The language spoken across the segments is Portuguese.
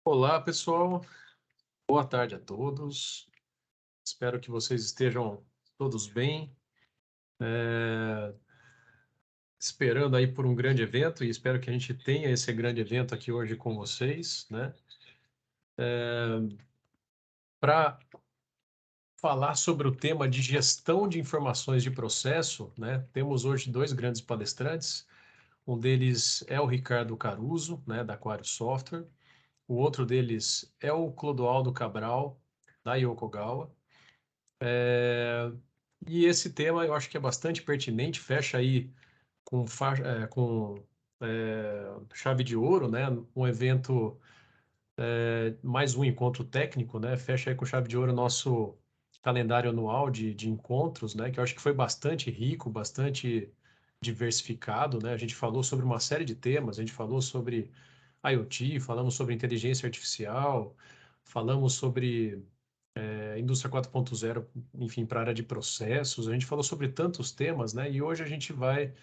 Olá, pessoal. Boa tarde a todos. Espero que vocês estejam todos bem. eh, Esperando aí por um grande evento e espero que a gente tenha esse grande evento aqui hoje com vocês, né? Para falar sobre o tema de gestão de informações de processo, né? Temos hoje dois grandes palestrantes. Um deles é o Ricardo Caruso, né, da Aquário Software. O outro deles é o Clodoaldo Cabral, da Yokogawa. E esse tema eu acho que é bastante pertinente, fecha aí com chave de ouro, né? Um evento, mais um encontro técnico, né? Fecha aí com chave de ouro o nosso calendário anual de encontros, né? Que eu acho que foi bastante rico, bastante diversificado, né? A gente falou sobre uma série de temas, a gente falou sobre IoT, falamos sobre inteligência artificial, falamos sobre indústria 4.0, enfim, para a área de processos. A gente falou sobre tantos temas, né? E hoje a gente vai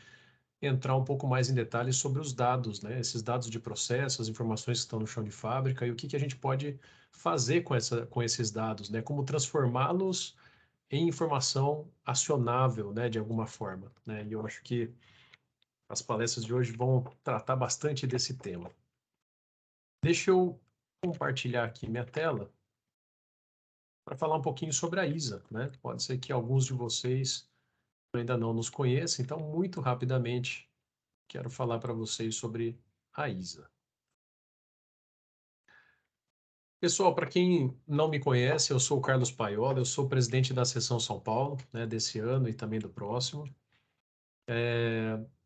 entrar um pouco mais em detalhes sobre os dados, né? Esses dados de processo, as informações que estão no chão de fábrica e o que que a gente pode fazer com esses dados, né? Como transformá-los em informação acionável, né? De alguma forma, né? E eu acho que as palestras de hoje vão tratar bastante desse tema. Deixa eu compartilhar aqui minha tela para falar um pouquinho sobre a ISA, né? Pode ser que alguns de vocês ainda não nos conheçam, então, muito rapidamente, quero falar para vocês sobre a ISA. Pessoal, para quem não me conhece, eu sou o Carlos Paiola, eu sou presidente da Seção São Paulo, né, desse ano e também do próximo.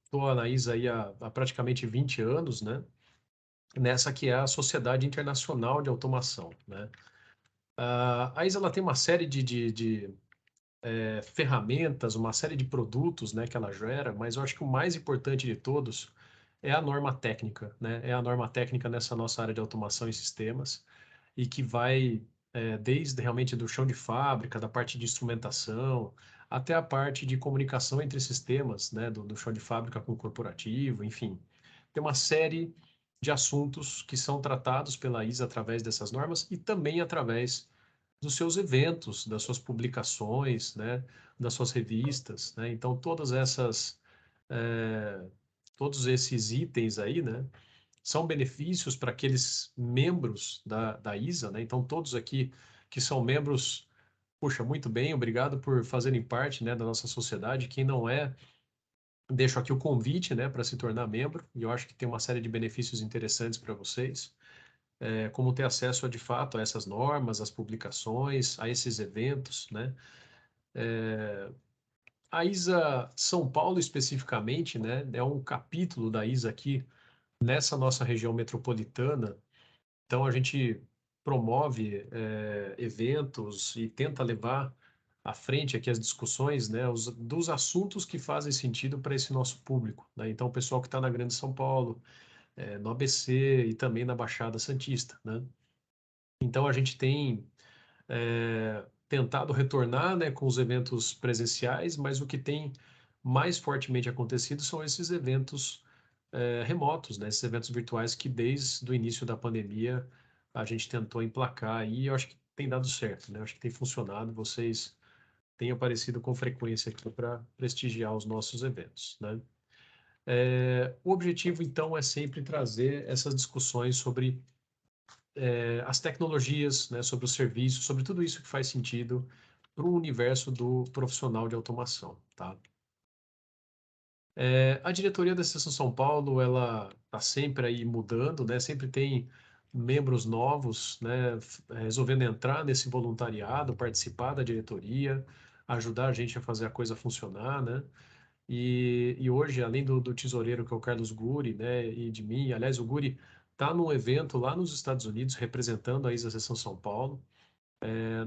Estou na ISA aí há praticamente 20 anos, né? Nessa que é a Sociedade Internacional de Automação, né? A ISA ela tem uma série de ferramentas, uma série de produtos, né, que ela gera, mas eu acho que o mais importante de todos é a norma técnica, né? É a norma técnica nessa nossa área de automação e sistemas e que vai desde realmente do chão de fábrica, da parte de instrumentação, até a parte de comunicação entre sistemas, né, do chão de fábrica com o corporativo, enfim. Tem uma série de assuntos que são tratados pela ISA através dessas normas e também através dos seus eventos, das suas publicações, né, das suas revistas, né? Então eh, todos esses itens aí, né, são benefícios para aqueles membros da ISA, né? Então todos aqui que são membros, puxa, muito bem, obrigado por fazerem parte, né, da nossa sociedade. Quem não é, deixo aqui o convite, né, para se tornar membro. E eu acho que tem uma série de benefícios interessantes para vocês como ter acesso de fato a essas normas, às publicações, a esses eventos, né? A ISA São Paulo especificamente, né, é um capítulo da ISA aqui nessa nossa região metropolitana. Então a gente promove eventos e tenta levar à frente aqui as discussões, né, dos assuntos que fazem sentido para esse nosso público, né? Então o pessoal que está na Grande São Paulo, no ABC e também na Baixada Santista, né? Então a gente tem tentado retornar, né, com os eventos presenciais, mas o que tem mais fortemente acontecido são esses eventos remotos, né, esses eventos virtuais que desde o início da pandemia a gente tentou emplacar e eu acho que tem dado certo, né? Eu acho que tem funcionado, vocês têm aparecido com frequência aqui para prestigiar os nossos eventos, né? O objetivo, então, é sempre trazer essas discussões sobre as tecnologias, né, sobre os serviços, sobre tudo isso que faz sentido para o universo do profissional de automação, tá? A diretoria da Seção São Paulo, ela está sempre aí mudando, né? Sempre tem membros novos, né, resolvendo entrar nesse voluntariado, participar da diretoria, ajudar a gente a fazer a coisa funcionar, né? E hoje, além do tesoureiro, que é o Carlos Guri, né, e de mim, aliás, o Guri está num evento lá nos Estados Unidos, representando a ISA Seção São Paulo,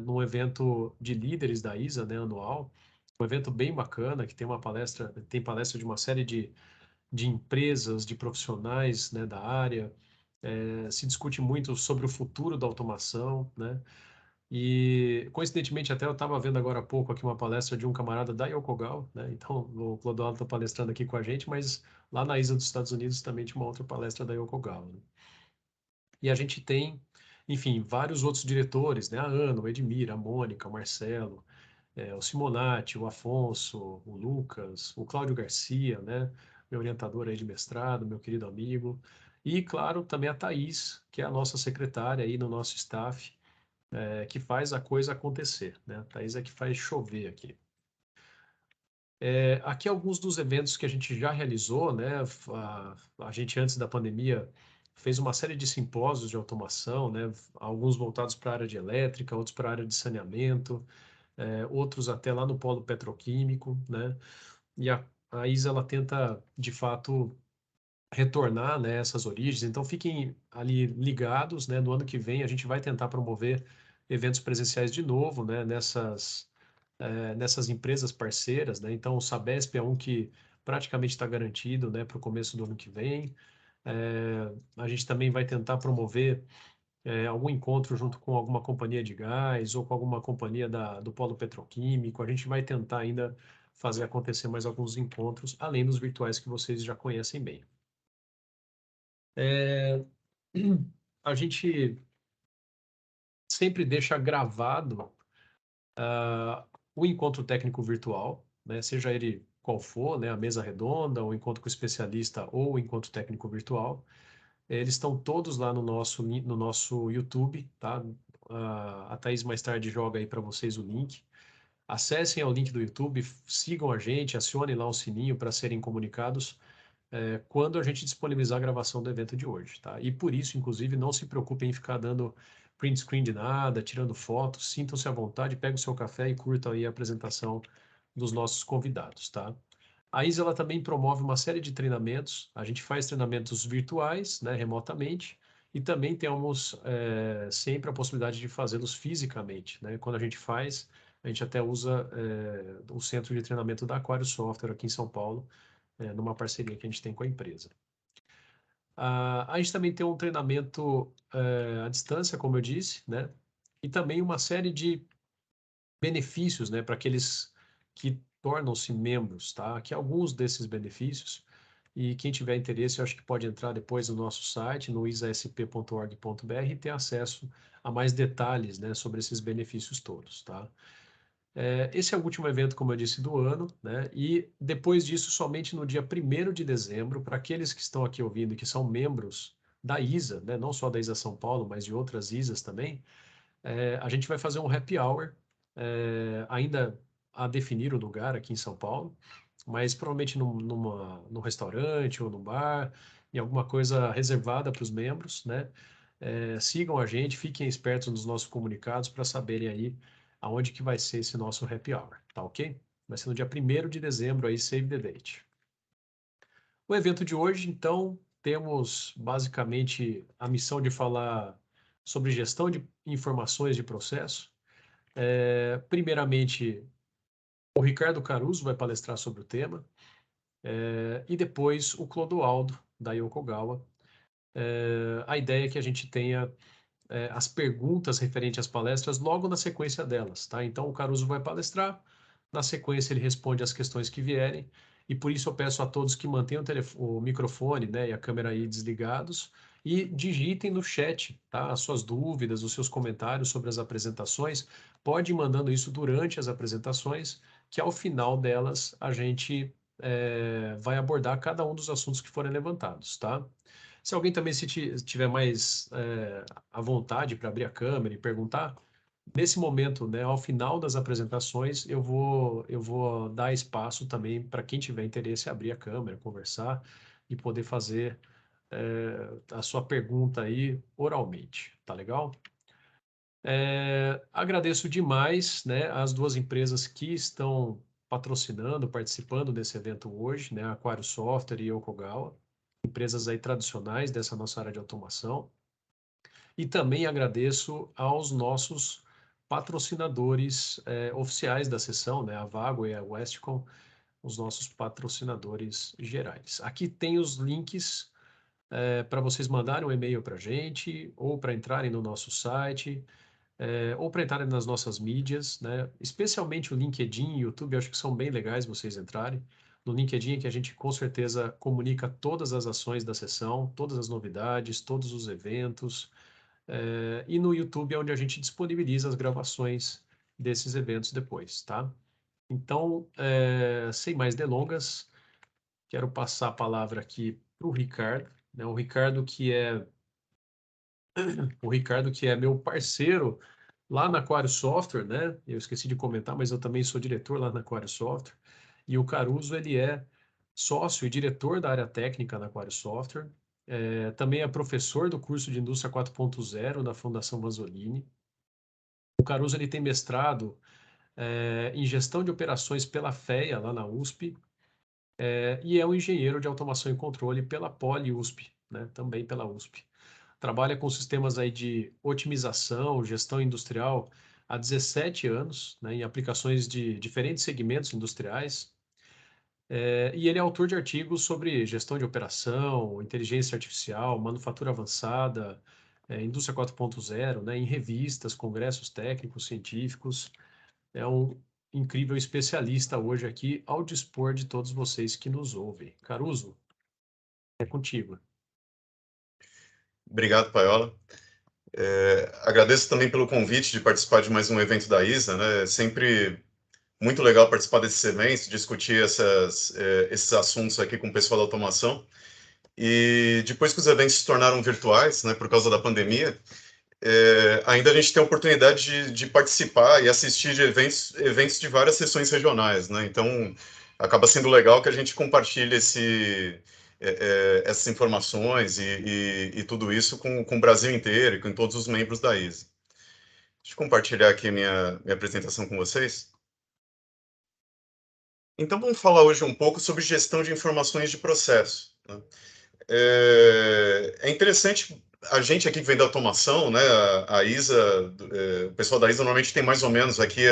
num evento de líderes da ISA, né, anual, um evento bem bacana, que tem palestra de uma série de empresas, de profissionais, né, da área, se discute muito sobre o futuro da automação, né, e, coincidentemente, até eu estava vendo agora há pouco aqui uma palestra de um camarada da Yokogawa, né? Então, o Clodoaldo está palestrando aqui com a gente, mas lá na ISA dos Estados Unidos também tinha uma outra palestra da Yokogawa, né? E a gente tem enfim, vários outros diretores, né? A Ana, o Edmir, a Mônica, o Marcelo, o Simonati, o Afonso, o Lucas, o Cláudio Garcia, né? Meu orientador aí de mestrado, meu querido amigo. E, claro, também a Thaís, que é a nossa secretária aí no nosso staff, que faz a coisa acontecer, né? A Thaís é que faz chover aqui. Aqui alguns dos eventos que a gente já realizou, né? A gente, antes da pandemia, fez uma série de simpósios de automação, né? Alguns voltados para a área de elétrica, outros para a área de saneamento, outros até lá no polo petroquímico, né? E a ISA, ela tenta, de fato, retornar, né, essas origens. Então, fiquem ali ligados, né? No ano que vem, a gente vai tentar promover eventos presenciais de novo, né? Nessas empresas parceiras, né? Então, o Sabesp é um que praticamente está garantido, né, para o começo do ano que vem. A gente também vai tentar promover algum encontro junto com alguma companhia de gás ou com alguma companhia do polo petroquímico. A gente vai tentar ainda fazer acontecer mais alguns encontros, além dos virtuais que vocês já conhecem bem. A gente sempre deixa gravado o encontro técnico virtual, né, seja ele qual for, né, a mesa redonda, o encontro com o especialista ou o encontro técnico virtual. Eles estão todos lá no nosso YouTube, tá? A Thaís mais tarde joga aí para vocês o link. Acessem ao link do YouTube, sigam a gente, acionem lá o sininho para serem comunicados quando a gente disponibilizar a gravação do evento de hoje, tá? E por isso, inclusive, não se preocupem em ficar dando print screen de nada, tirando fotos, sintam-se à vontade, peguem o seu café e curtam aí a apresentação dos nossos convidados, tá? A ISA, ela também promove uma série de treinamentos. A gente faz treinamentos virtuais, né, remotamente, e também temos sempre a possibilidade de fazê-los fisicamente, né? Quando a gente faz, a gente até usa o centro de treinamento da Aquário Software aqui em São Paulo, numa parceria que a gente tem com a empresa. A gente também tem um treinamento à distância, como eu disse, né? E também uma série de benefícios, né, para aqueles que tornam-se membros, tá? Aqui alguns desses benefícios, e quem tiver interesse, eu acho que pode entrar depois no nosso site, no isasp.org.br, e ter acesso a mais detalhes, né, sobre esses benefícios todos, tá? Esse é o último evento, como eu disse, do ano, né? E depois disso, somente no dia 1º de dezembro, para aqueles que estão aqui ouvindo e que são membros da ISA, né? Não só da ISA São Paulo, mas de outras ISAs também, a gente vai fazer um happy hour, ainda a definir o lugar aqui em São Paulo, mas provavelmente num restaurante ou num bar, em alguma coisa reservada para os membros, né? Sigam a gente, fiquem espertos nos nossos comunicados para saberem aí aonde que vai ser esse nosso happy hour, tá ok? Vai ser no dia 1º de dezembro aí, save the date. O evento de hoje, então, temos basicamente a missão de falar sobre gestão de informações de processo. Primeiramente, o Ricardo Caruso vai palestrar sobre o tema, e depois o Clodoaldo, da Yokogawa. A ideia é que a gente tenha as perguntas referentes às palestras logo na sequência delas, tá? Então, o Caruso vai palestrar, na sequência ele responde as questões que vierem, e por isso eu peço a todos que mantenham o microfone, né, e a câmera aí desligados, e digitem no chat, tá? As suas dúvidas, os seus comentários sobre as apresentações, pode ir mandando isso durante as apresentações, que ao final delas a gente vai abordar cada um dos assuntos que forem levantados, tá? Se alguém também se tiver mais à vontade para abrir a câmera e perguntar, nesse momento, né, ao final das apresentações, eu vou dar espaço também para quem tiver interesse abrir a câmera, conversar e poder fazer a sua pergunta aí oralmente, tá legal? Agradeço demais, né, as duas empresas que estão patrocinando, participando desse evento hoje, né, Aquário Software e Yokogawa, empresas aí tradicionais dessa nossa área de automação. E também agradeço aos nossos patrocinadores oficiais da sessão, né, a Vago e a Westcom, os nossos patrocinadores gerais. Aqui tem os links para vocês mandarem um e-mail para a gente, ou para entrarem no nosso site, ou para entrarem nas nossas mídias, né? Especialmente o LinkedIn e o YouTube, eu acho que são bem legais vocês entrarem. No LinkedIn é que a gente com certeza comunica todas as ações da sessão, todas as novidades, todos os eventos, E no YouTube é onde a gente disponibiliza as gravações desses eventos depois, tá? Então, sem mais delongas, quero passar a palavra aqui para o Ricardo, né? O Ricardo que é meu parceiro lá na Aquário Software, né? Eu esqueci de comentar, mas eu também sou diretor lá na Aquário Software. E o Caruso, ele é sócio e diretor da área técnica na Aquário Software. Também é professor do curso de Indústria 4.0 da Fundação Vanzolini. O Caruso, ele tem mestrado em gestão de operações pela FEA, lá na USP, e é um engenheiro de automação e controle pela Poli USP, né? Também pela USP. Trabalha com sistemas aí de otimização, gestão industrial há 17 anos, né, em aplicações de diferentes segmentos industriais. E ele é autor de artigos sobre gestão de operação, inteligência artificial, manufatura avançada, indústria 4.0, né, em revistas, congressos técnicos, científicos. É um incrível especialista hoje aqui, ao dispor de todos vocês que nos ouvem. Caruso, é contigo. Obrigado, Paiola. Agradeço também pelo convite de participar de mais um evento da ISA, né? É sempre muito legal participar desses eventos, discutir esses assuntos aqui com o pessoal da automação. E depois que os eventos se tornaram virtuais, né, por causa da pandemia, ainda a gente tem a oportunidade de participar e assistir de eventos de várias sessões regionais, né? Então, acaba sendo legal que a gente compartilhe essas informações e tudo isso com o Brasil inteiro e com todos os membros da ISA. Deixa eu compartilhar aqui minha apresentação com vocês. Então, vamos falar hoje um pouco sobre gestão de informações de processo, né? É interessante, a gente aqui que vem da automação, né, a ISA, o pessoal da ISA normalmente tem mais ou menos aqui,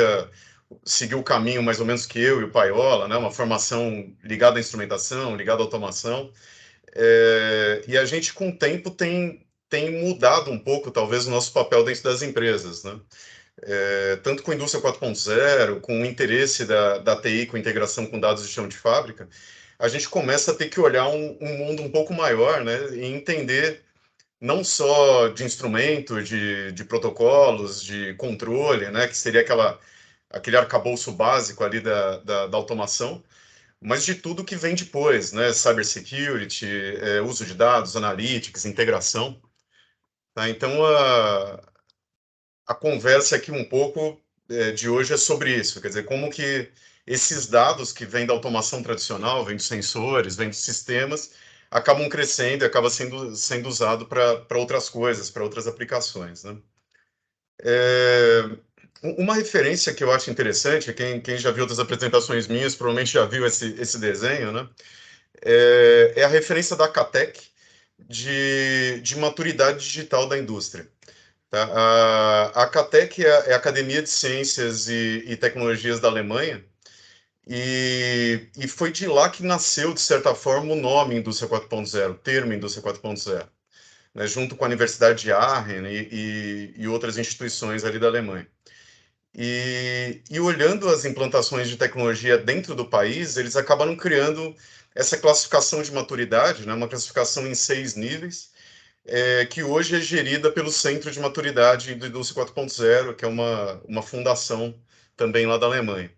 seguiu o caminho mais ou menos que eu e o Paiola, né, uma formação ligada à instrumentação, ligada à automação, e a gente com o tempo tem mudado um pouco, talvez, o nosso papel dentro das empresas, né? Tanto com a indústria 4.0, com o interesse da TI com integração com dados de chão de fábrica, a gente começa a ter que olhar um mundo um pouco maior, né, e entender não só de instrumento, de protocolos, de controle, né, que seria aquele arcabouço básico ali da automação, mas de tudo que vem depois, né, cybersecurity, uso de dados, analytics, integração. Tá? Então, a conversa aqui um pouco de hoje é sobre isso, quer dizer, como que esses dados que vêm da automação tradicional, vêm dos sensores, vêm dos sistemas, acabam crescendo e acaba sendo usado para outras coisas, para outras aplicações, né? Uma referência que eu acho interessante, quem já viu outras apresentações minhas provavelmente já viu esse desenho, né? É a referência da CATEC de maturidade digital da indústria. Tá? A CATEC é a Academia de Ciências e Tecnologias da Alemanha, e foi de lá que nasceu, de certa forma, o nome Indústria 4.0, o termo Indústria 4.0, né, junto com a Universidade de Aachen e outras instituições ali da Alemanha. E olhando as implantações de tecnologia dentro do país, eles acabaram criando essa classificação de maturidade, né, uma classificação em 6 níveis, que hoje é gerida pelo Centro de Maturidade do Indústria 4.0, que é uma fundação também lá da Alemanha.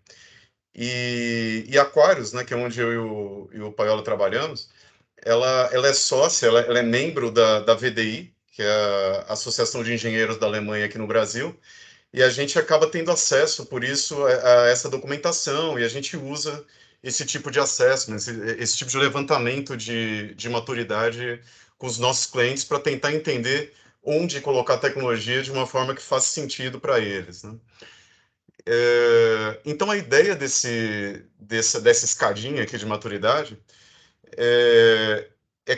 E Aquarius, né, que é onde eu e o Paiola trabalhamos, ela é sócia, ela é membro da VDI, que é a Associação de Engenheiros da Alemanha aqui no Brasil, e a gente acaba tendo acesso, por isso, a essa documentação, e a gente usa esse tipo de acesso, né, esse tipo de levantamento de maturidade com os nossos clientes para tentar entender onde colocar a tecnologia de uma forma que faça sentido para eles, né? Então, a ideia dessa escadinha aqui de maturidade é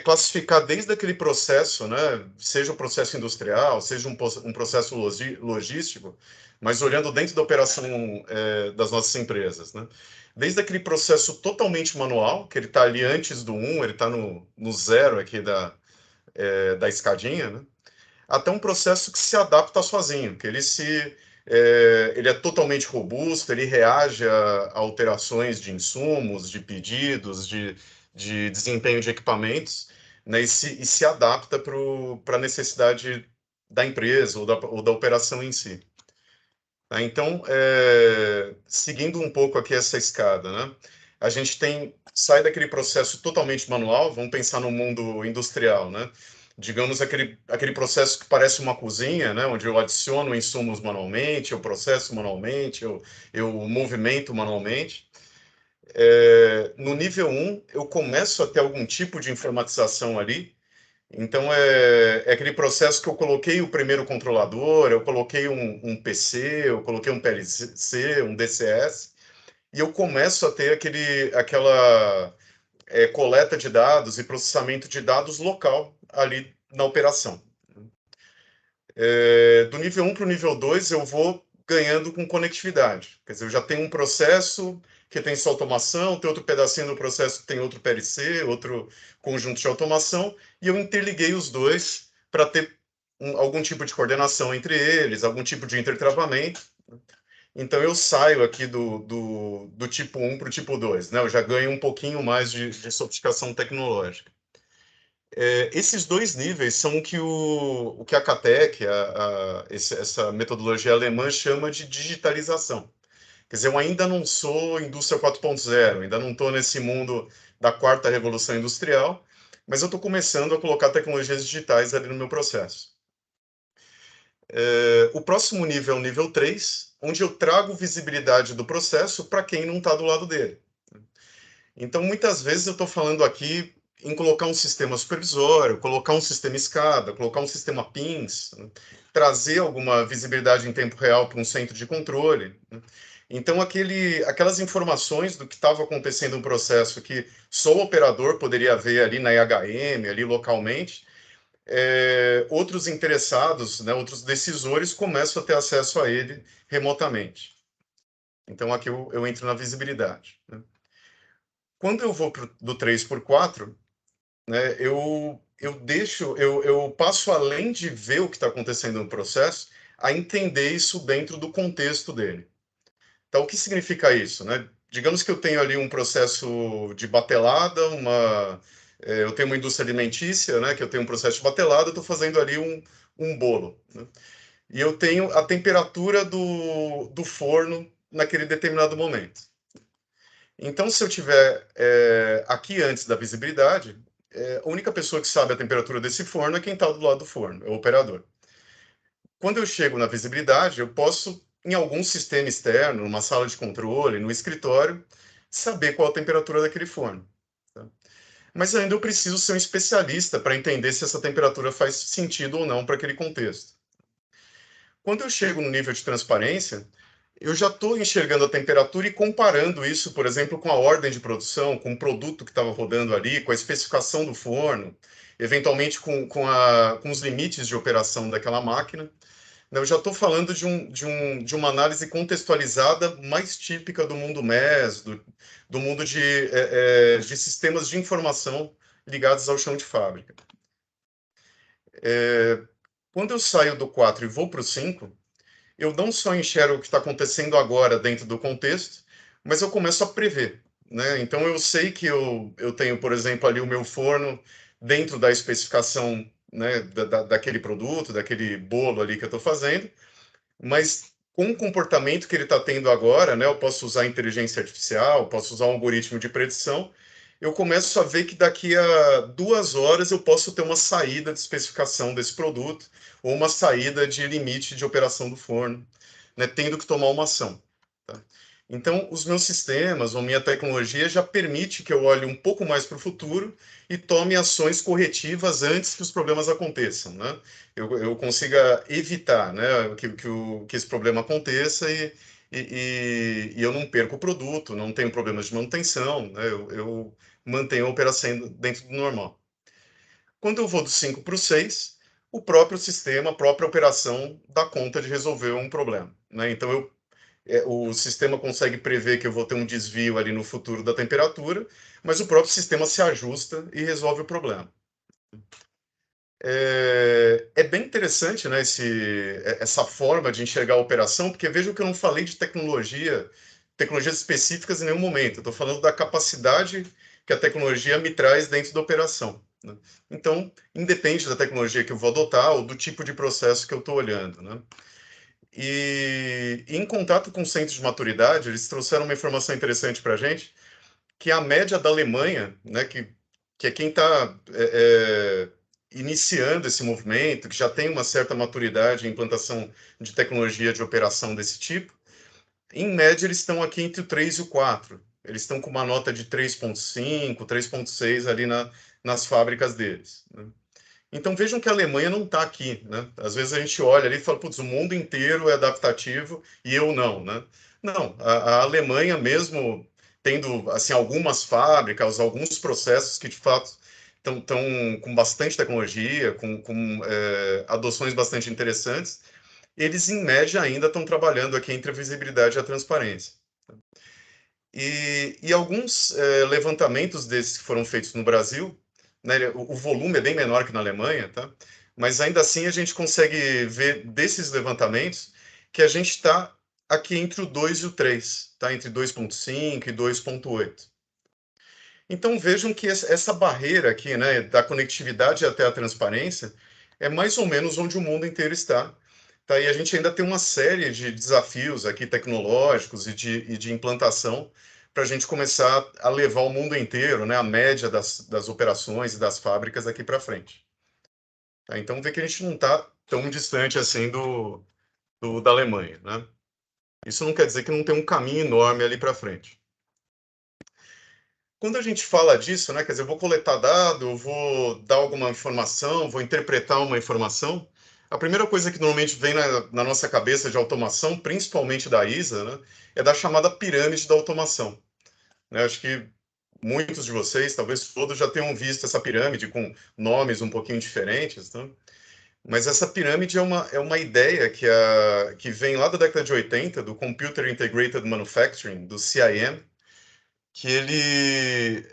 classificar desde aquele processo, né, seja um processo industrial, seja um processo logístico, mas olhando dentro da operação das nossas empresas, né? Desde aquele processo totalmente manual, que ele está ali antes do 1, ele está no 0 aqui da escadinha, né? Até um processo que se adapta sozinho, que ele é totalmente robusto, ele reage a alterações de insumos, de pedidos, de desempenho de equipamentos, né, e se adapta para a necessidade da empresa ou da operação em si. Tá? Então, seguindo um pouco aqui essa escada, né? A gente sai daquele processo totalmente manual, vamos pensar no mundo industrial, né? Digamos aquele processo que parece uma cozinha, né? Onde eu adiciono insumos manualmente, eu processo manualmente, eu movimento manualmente. No nível 1, eu começo a ter algum tipo de informatização ali. Então, é aquele processo que eu coloquei o primeiro controlador, eu coloquei um PC, eu coloquei um PLC, um DCS, e eu começo a ter aquela coleta de dados e processamento de dados local ali na operação. Do nível 1 para o nível 2, eu vou ganhando com conectividade. Quer dizer, eu já tenho um processo que tem sua automação, tem outro pedacinho do processo que tem outro PLC, outro conjunto de automação, e eu interliguei os dois para ter algum tipo de coordenação entre eles, algum tipo de intertravamento. Então, eu saio aqui do tipo 1 para o tipo 2, né? Eu já ganho um pouquinho mais de sofisticação tecnológica. Esses dois níveis são o que a CATEC, essa metodologia alemã, chama de digitalização. Quer dizer, eu ainda não sou indústria 4.0, ainda não estou nesse mundo da quarta revolução industrial, mas eu estou começando a colocar tecnologias digitais ali no meu processo. O próximo nível é o nível 3, onde eu trago visibilidade do processo para quem não está do lado dele. Então, muitas vezes eu estou falando aqui em colocar um sistema supervisório, colocar um sistema SCADA, colocar um sistema PINS, né? Trazer alguma visibilidade em tempo real para um centro de controle, né? Então, aquelas informações do que estava acontecendo no processo que só o operador poderia ver ali na IHM, ali localmente, outros interessados, né, outros decisores começam a ter acesso a ele remotamente. Então, aqui eu entro na visibilidade, né? Quando eu vou do 3 por 4, né, eu passo além de ver o que está acontecendo no processo, a entender isso dentro do contexto dele. Então, o que significa isso, né? Digamos que eu tenho ali um processo de batelada, eu tenho uma indústria alimentícia, né, que eu tenho um processo de batelada, eu estou fazendo ali um bolo, né? E eu tenho a temperatura do forno naquele determinado momento. Então, se eu tiver aqui antes da visibilidade, a única pessoa que sabe a temperatura desse forno é quem está do lado do forno, é o operador. Quando eu chego na visibilidade, eu posso, em algum sistema externo, numa sala de controle, no escritório, saber qual a temperatura daquele forno. Tá? Mas ainda eu preciso ser um especialista para entender se essa temperatura faz sentido ou não para aquele contexto. Quando eu chego no nível de transparência, eu já estou enxergando a temperatura e comparando isso, por exemplo, com a ordem de produção, com o produto que estava rodando ali, com a especificação do forno, eventualmente com os limites de operação daquela máquina. Eu já estou falando de uma análise contextualizada mais típica do mundo MES, do mundo de sistemas de informação ligados ao chão de fábrica. Quando eu saio do 4 e vou para o 5, eu não só enxergo o que está acontecendo agora dentro do contexto, mas eu começo a prever, né? Então, eu sei que eu tenho, por exemplo, ali o meu forno dentro da especificação, né, daquele produto, daquele bolo ali que eu estou fazendo, mas com o comportamento que ele está tendo agora, né, eu posso usar inteligência artificial, posso usar um algoritmo de predição, eu começo a ver que daqui a 2 horas eu posso ter uma saída de especificação desse produto ou uma saída de limite de operação do forno, né, tendo que tomar uma ação. Tá? Então, os meus sistemas, ou minha tecnologia já permite que eu olhe um pouco mais para o futuro e tome ações corretivas antes que os problemas aconteçam, né? Eu consiga evitar, né, que esse problema aconteça e eu não perco o produto, não tenho problemas de manutenção, né? Eu mantenho a operação dentro do normal. Quando eu vou do 5 para o 6, o próprio sistema, a própria operação dá conta de resolver um problema, né? Então, o sistema consegue prever que eu vou ter um desvio ali no futuro da temperatura, mas o próprio sistema se ajusta e resolve o problema. É bem interessante, né, essa forma de enxergar a operação, porque vejam que eu não falei de tecnologias específicas em nenhum momento. Eu estou falando da capacidade que a tecnologia me traz dentro da operação. né? Então, independe da tecnologia que eu vou adotar ou do tipo de processo que eu estou olhando, né? E em contato com o Centro de Maturidade, eles trouxeram uma informação interessante para a gente, que a média da Alemanha, né, que é quem está iniciando esse movimento, que já tem uma certa maturidade em implantação de tecnologia de operação desse tipo, em média eles estão aqui entre o 3 e o 4. Eles estão com uma nota de 3,5, 3,6 ali nas fábricas deles, né? Então vejam que a Alemanha não está aqui, né? Às vezes a gente olha ali e fala, putz, o mundo inteiro é adaptativo e eu não, né? Não, a Alemanha mesmo tendo assim algumas fábricas, alguns processos que de fato estão com bastante tecnologia, com adoções bastante interessantes, eles em média ainda estão trabalhando aqui entre a visibilidade e a transparência. E alguns levantamentos desses que foram feitos no Brasil, né, o volume é bem menor que na Alemanha, tá? Mas ainda assim a gente consegue ver desses levantamentos que a gente está aqui entre o 2 e o 3, tá? Entre 2,5 e 2,8. Então vejam que essa barreira aqui, né, da conectividade até a transparência, é mais ou menos onde o mundo inteiro está. Tá? E a gente ainda tem uma série de desafios aqui tecnológicos e de implantação para a gente começar a levar o mundo inteiro, né, a média das operações e das fábricas aqui para frente. Tá? Então vê que a gente não está tão distante assim da Alemanha, né? Isso não quer dizer que não tem um caminho enorme ali para frente. Quando a gente fala disso, né, quer dizer, eu vou coletar dado, eu vou dar alguma informação, vou interpretar uma informação, a primeira coisa que normalmente vem na nossa cabeça de automação, principalmente da ISA, né, é da chamada pirâmide da automação, né? Acho que muitos de vocês, talvez todos, já tenham visto essa pirâmide com nomes um pouquinho diferentes, né? Mas essa pirâmide é uma ideia que vem lá da década de 80, do Computer Integrated Manufacturing, do CIM, que ele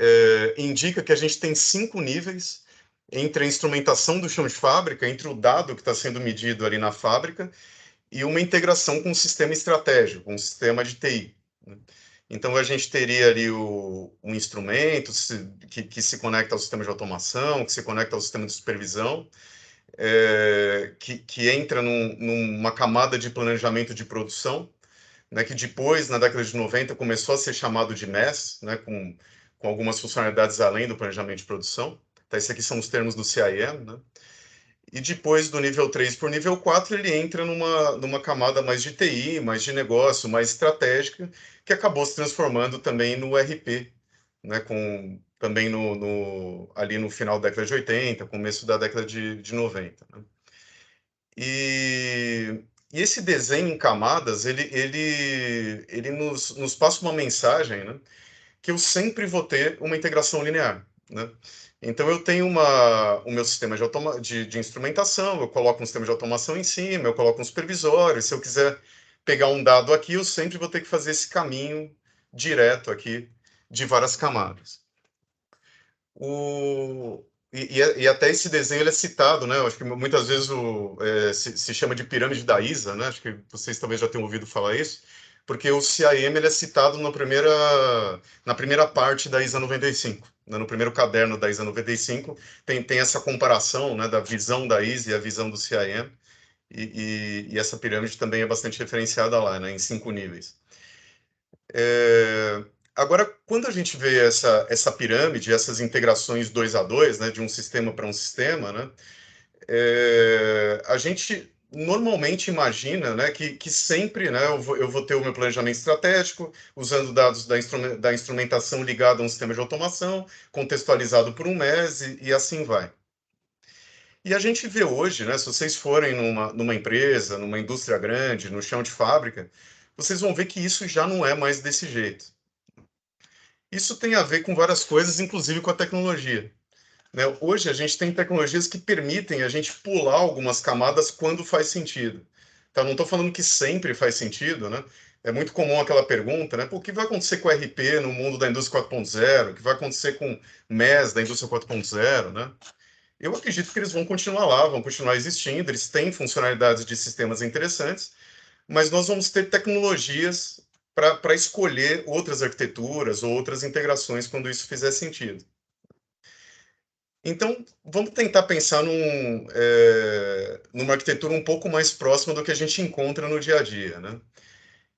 indica que a gente tem 5 níveis entre a instrumentação do chão de fábrica, entre o dado que está sendo medido ali na fábrica e uma integração com um sistema estratégico, um sistema de TI, né? Então, a gente teria ali um instrumento que se conecta ao sistema de automação, que se conecta ao sistema de supervisão, que entra numa camada de planejamento de produção, né, que depois, na década de 90, começou a ser chamado de MES, né, com algumas funcionalidades além do planejamento de produção. Tá, esses aqui são os termos do CIM, né? E depois, do nível 3 para o nível 4, ele entra numa camada mais de TI, mais de negócio, mais estratégica, que acabou se transformando também no RP, né, também ali no final da década de 80, começo da década de 90. Né? E esse desenho em camadas, ele nos passa uma mensagem, né, que eu sempre vou ter uma integração linear, né? Então, eu tenho o meu sistema de instrumentação, eu coloco um sistema de automação em cima, eu coloco um supervisório. Se eu quiser pegar um dado aqui, eu sempre vou ter que fazer esse caminho direto aqui de várias camadas. E até esse desenho ele é citado, né? Eu acho que muitas vezes se chama de pirâmide da ISA, né? Acho que vocês talvez já tenham ouvido falar isso, porque o CIM ele é citado na primeira parte da ISA 95, né? No primeiro caderno da ISA 95 tem essa comparação, né, da visão da ISA e a visão do CIM, e essa pirâmide também é bastante referenciada lá, né, em 5 níveis. Agora, quando a gente vê essa pirâmide, essas integrações 2 a 2, né, de um sistema para um sistema, né, a gente normalmente imagina, né, que sempre, né, eu vou ter o meu planejamento estratégico, usando dados da instrumentação ligada a um sistema de automação, contextualizado por um MES e assim vai. E a gente vê hoje, né, se vocês forem numa empresa, numa indústria grande, no chão de fábrica, vocês vão ver que isso já não é mais desse jeito. Isso tem a ver com várias coisas, inclusive com a tecnologia, né? Hoje a gente tem tecnologias que permitem a gente pular algumas camadas quando faz sentido. Tá? Não estou falando que sempre faz sentido, né? É muito comum aquela pergunta, né? Pô, o que vai acontecer com o RP no mundo da indústria 4.0? O que vai acontecer com o MES da indústria 4.0, né? Eu acredito que eles vão continuar lá, vão continuar existindo, eles têm funcionalidades de sistemas interessantes, mas nós vamos ter tecnologias para escolher outras arquiteturas ou outras integrações quando isso fizer sentido. Então, vamos tentar pensar numa arquitetura um pouco mais próxima do que a gente encontra no dia a dia, né?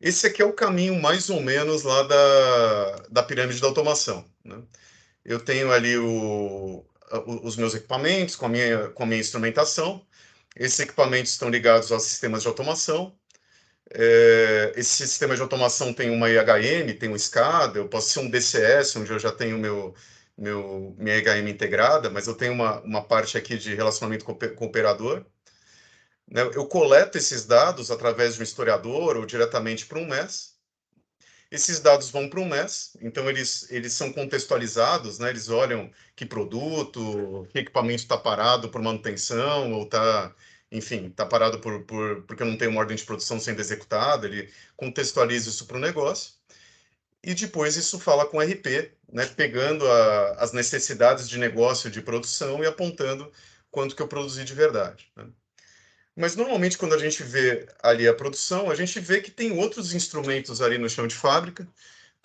Esse aqui é o caminho mais ou menos lá da pirâmide da automação, né? Eu tenho ali os meus equipamentos com a minha instrumentação. Esses equipamentos estão ligados aos sistemas de automação. Esse sistema de automação tem uma IHM, tem um SCADA, eu posso ser um DCS, onde eu já tenho minha IHM integrada, mas eu tenho uma parte aqui de relacionamento com o operador, né? Eu coleto esses dados através de um historiador ou diretamente para um MES. Esses dados vão para um MES, então eles são contextualizados, né? Eles olham que produto, que equipamento está parado por manutenção, ou está, enfim, está parado porque não tem uma ordem de produção sendo executada, ele contextualiza isso para o negócio, e depois isso fala com o RP, né? Pegando as necessidades de negócio de produção e apontando quanto que eu produzi de verdade, né? Mas normalmente quando a gente vê ali a produção, a gente vê que tem outros instrumentos ali no chão de fábrica,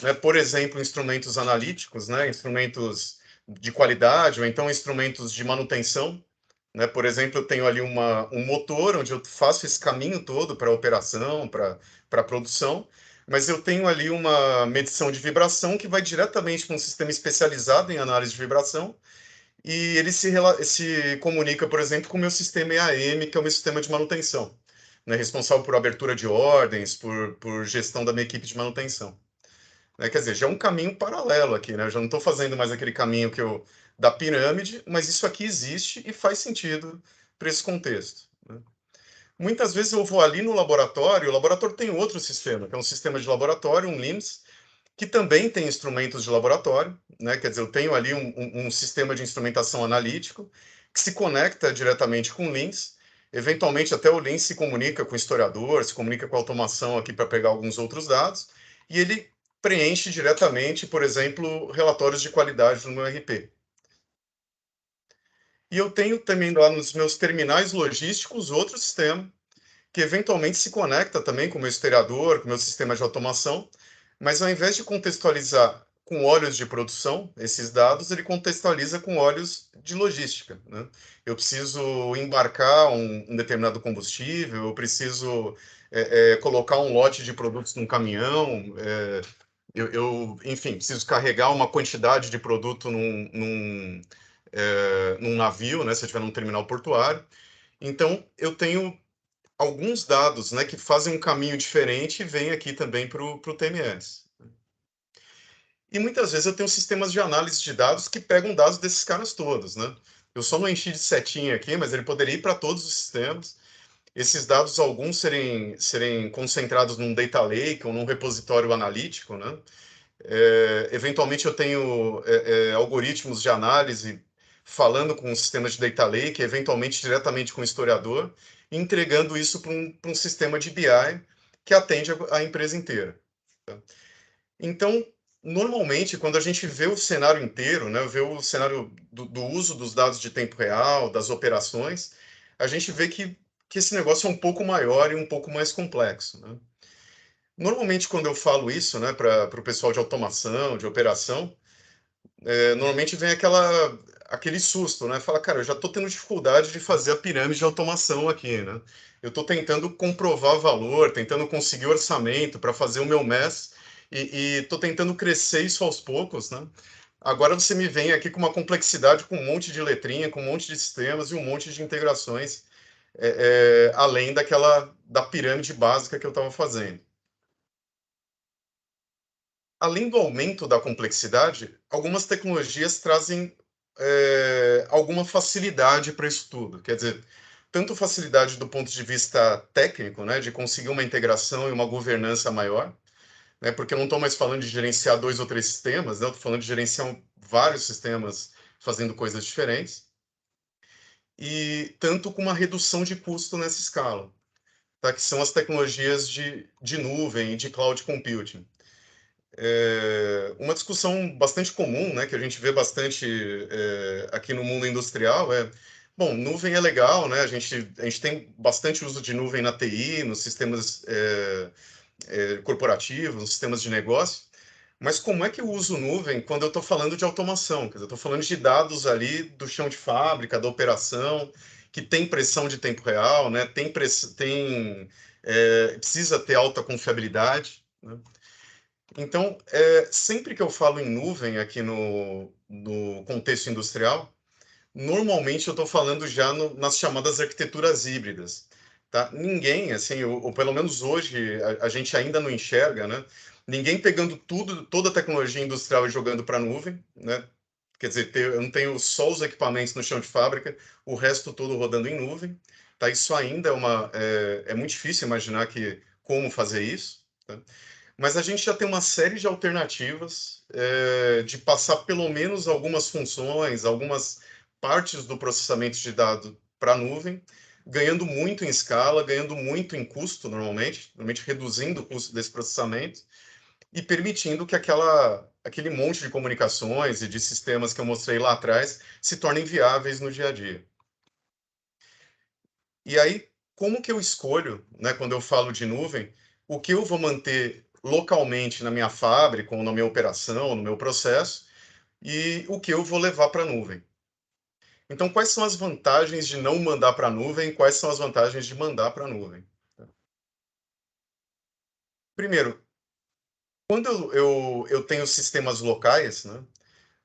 né? Por exemplo, instrumentos analíticos, né? Instrumentos de qualidade, ou então instrumentos de manutenção, né? Por exemplo, eu tenho ali um motor onde eu faço esse caminho todo para operação, para produção, mas eu tenho ali uma medição de vibração que vai diretamente para um sistema especializado em análise de vibração, e ele se comunica, por exemplo, com o meu sistema EAM, que é o meu sistema de manutenção, né? Responsável por abertura de ordens, por gestão da minha equipe de manutenção, né? Quer dizer, já é um caminho paralelo aqui, né? Eu já não estou fazendo mais aquele caminho da pirâmide, mas isso aqui existe e faz sentido para esse contexto, né? Muitas vezes eu vou ali no laboratório, o laboratório tem outro sistema, que é um sistema de laboratório, um LIMS, que também tem instrumentos de laboratório, né? Quer dizer, eu tenho ali um sistema de instrumentação analítico que se conecta diretamente com o LIMS. Eventualmente, até o LIMS se comunica com o historiador, se comunica com a automação aqui para pegar alguns outros dados, e ele preenche diretamente, por exemplo, relatórios de qualidade no meu RP. E eu tenho também lá nos meus terminais logísticos outro sistema que eventualmente se conecta também com o meu historiador, com o meu sistema de automação, mas ao invés de contextualizar com olhos de produção esses dados, ele contextualiza com olhos de logística, né? Eu preciso embarcar um determinado combustível, eu preciso colocar um lote de produtos num caminhão, enfim, preciso carregar uma quantidade de produto num navio, né, se eu estiver num terminal portuário. Então, eu tenho alguns dados, né, que fazem um caminho diferente e vêm aqui também para o TMS. E muitas vezes eu tenho sistemas de análise de dados que pegam dados desses caras todos, né? Eu só não enchi de setinha aqui, mas ele poderia ir para todos os sistemas. Esses dados, alguns serem concentrados num data lake ou num repositório analítico, né? Eventualmente eu tenho algoritmos de análise falando com o sistema de data lake, eventualmente diretamente com o historiador, entregando isso para um sistema de BI que atende a empresa inteira, tá? Então, normalmente, quando a gente vê o cenário inteiro, né, vê o cenário do uso dos dados de tempo real, das operações, a gente vê que esse negócio é um pouco maior e um pouco mais complexo, né? Normalmente, quando eu falo isso, né, para o pessoal de automação, de operação, normalmente vem aquele susto, né? Fala, cara, eu já estou tendo dificuldade de fazer a pirâmide de automação aqui, né? Eu estou tentando comprovar valor, tentando conseguir orçamento para fazer o meu MES e estou tentando crescer isso aos poucos, né? Agora você me vem aqui com uma complexidade, com um monte de letrinha, com um monte de sistemas e um monte de integrações, além da pirâmide básica que eu estava fazendo. Além do aumento da complexidade, algumas tecnologias trazem alguma facilidade para isso tudo. Quer dizer, tanto facilidade do ponto de vista técnico, né, de conseguir uma integração e uma governança maior, né, porque eu não estou mais falando de gerenciar 2 ou 3 sistemas, né, eu estou falando de gerenciar vários sistemas fazendo coisas diferentes, e tanto com uma redução de custo nessa escala, tá, que são as tecnologias de nuvem e de cloud computing. Uma discussão bastante comum, né, que a gente vê bastante aqui no mundo industrial bom, nuvem é legal, né, a gente tem bastante uso de nuvem na TI, nos sistemas corporativos, nos sistemas de negócio, Mas como é que eu uso nuvem quando eu estou falando de automação? Quer dizer, eu estou falando de dados ali do chão de fábrica, da operação, que tem pressão de tempo real, né? Precisa ter alta confiabilidade, né? Então, sempre que eu falo em nuvem aqui no contexto industrial, normalmente eu estou falando já nas chamadas arquiteturas híbridas, tá? Ninguém, assim, ou pelo menos hoje a gente ainda não enxerga, né? Ninguém pegando toda a tecnologia industrial e jogando para a nuvem, né? Quer dizer, eu não tenho só os equipamentos no chão de fábrica, o resto todo rodando em nuvem, tá? Isso ainda é muito difícil imaginar como fazer isso, tá? Mas a gente já tem uma série de alternativas de passar pelo menos algumas funções, algumas partes do processamento de dados para a nuvem, ganhando muito em escala, ganhando muito em custo, normalmente reduzindo o custo desse processamento e permitindo que aquele monte de comunicações e de sistemas que eu mostrei lá atrás se tornem viáveis no dia a dia. E aí, como que eu escolho, né, quando eu falo de nuvem, o que eu vou manter localmente na minha fábrica, ou na minha operação, no meu processo, e o que eu vou levar para a nuvem? Então, quais são as vantagens de não mandar para a nuvem e quais são as vantagens de mandar para a nuvem? Primeiro, quando eu tenho sistemas locais, né,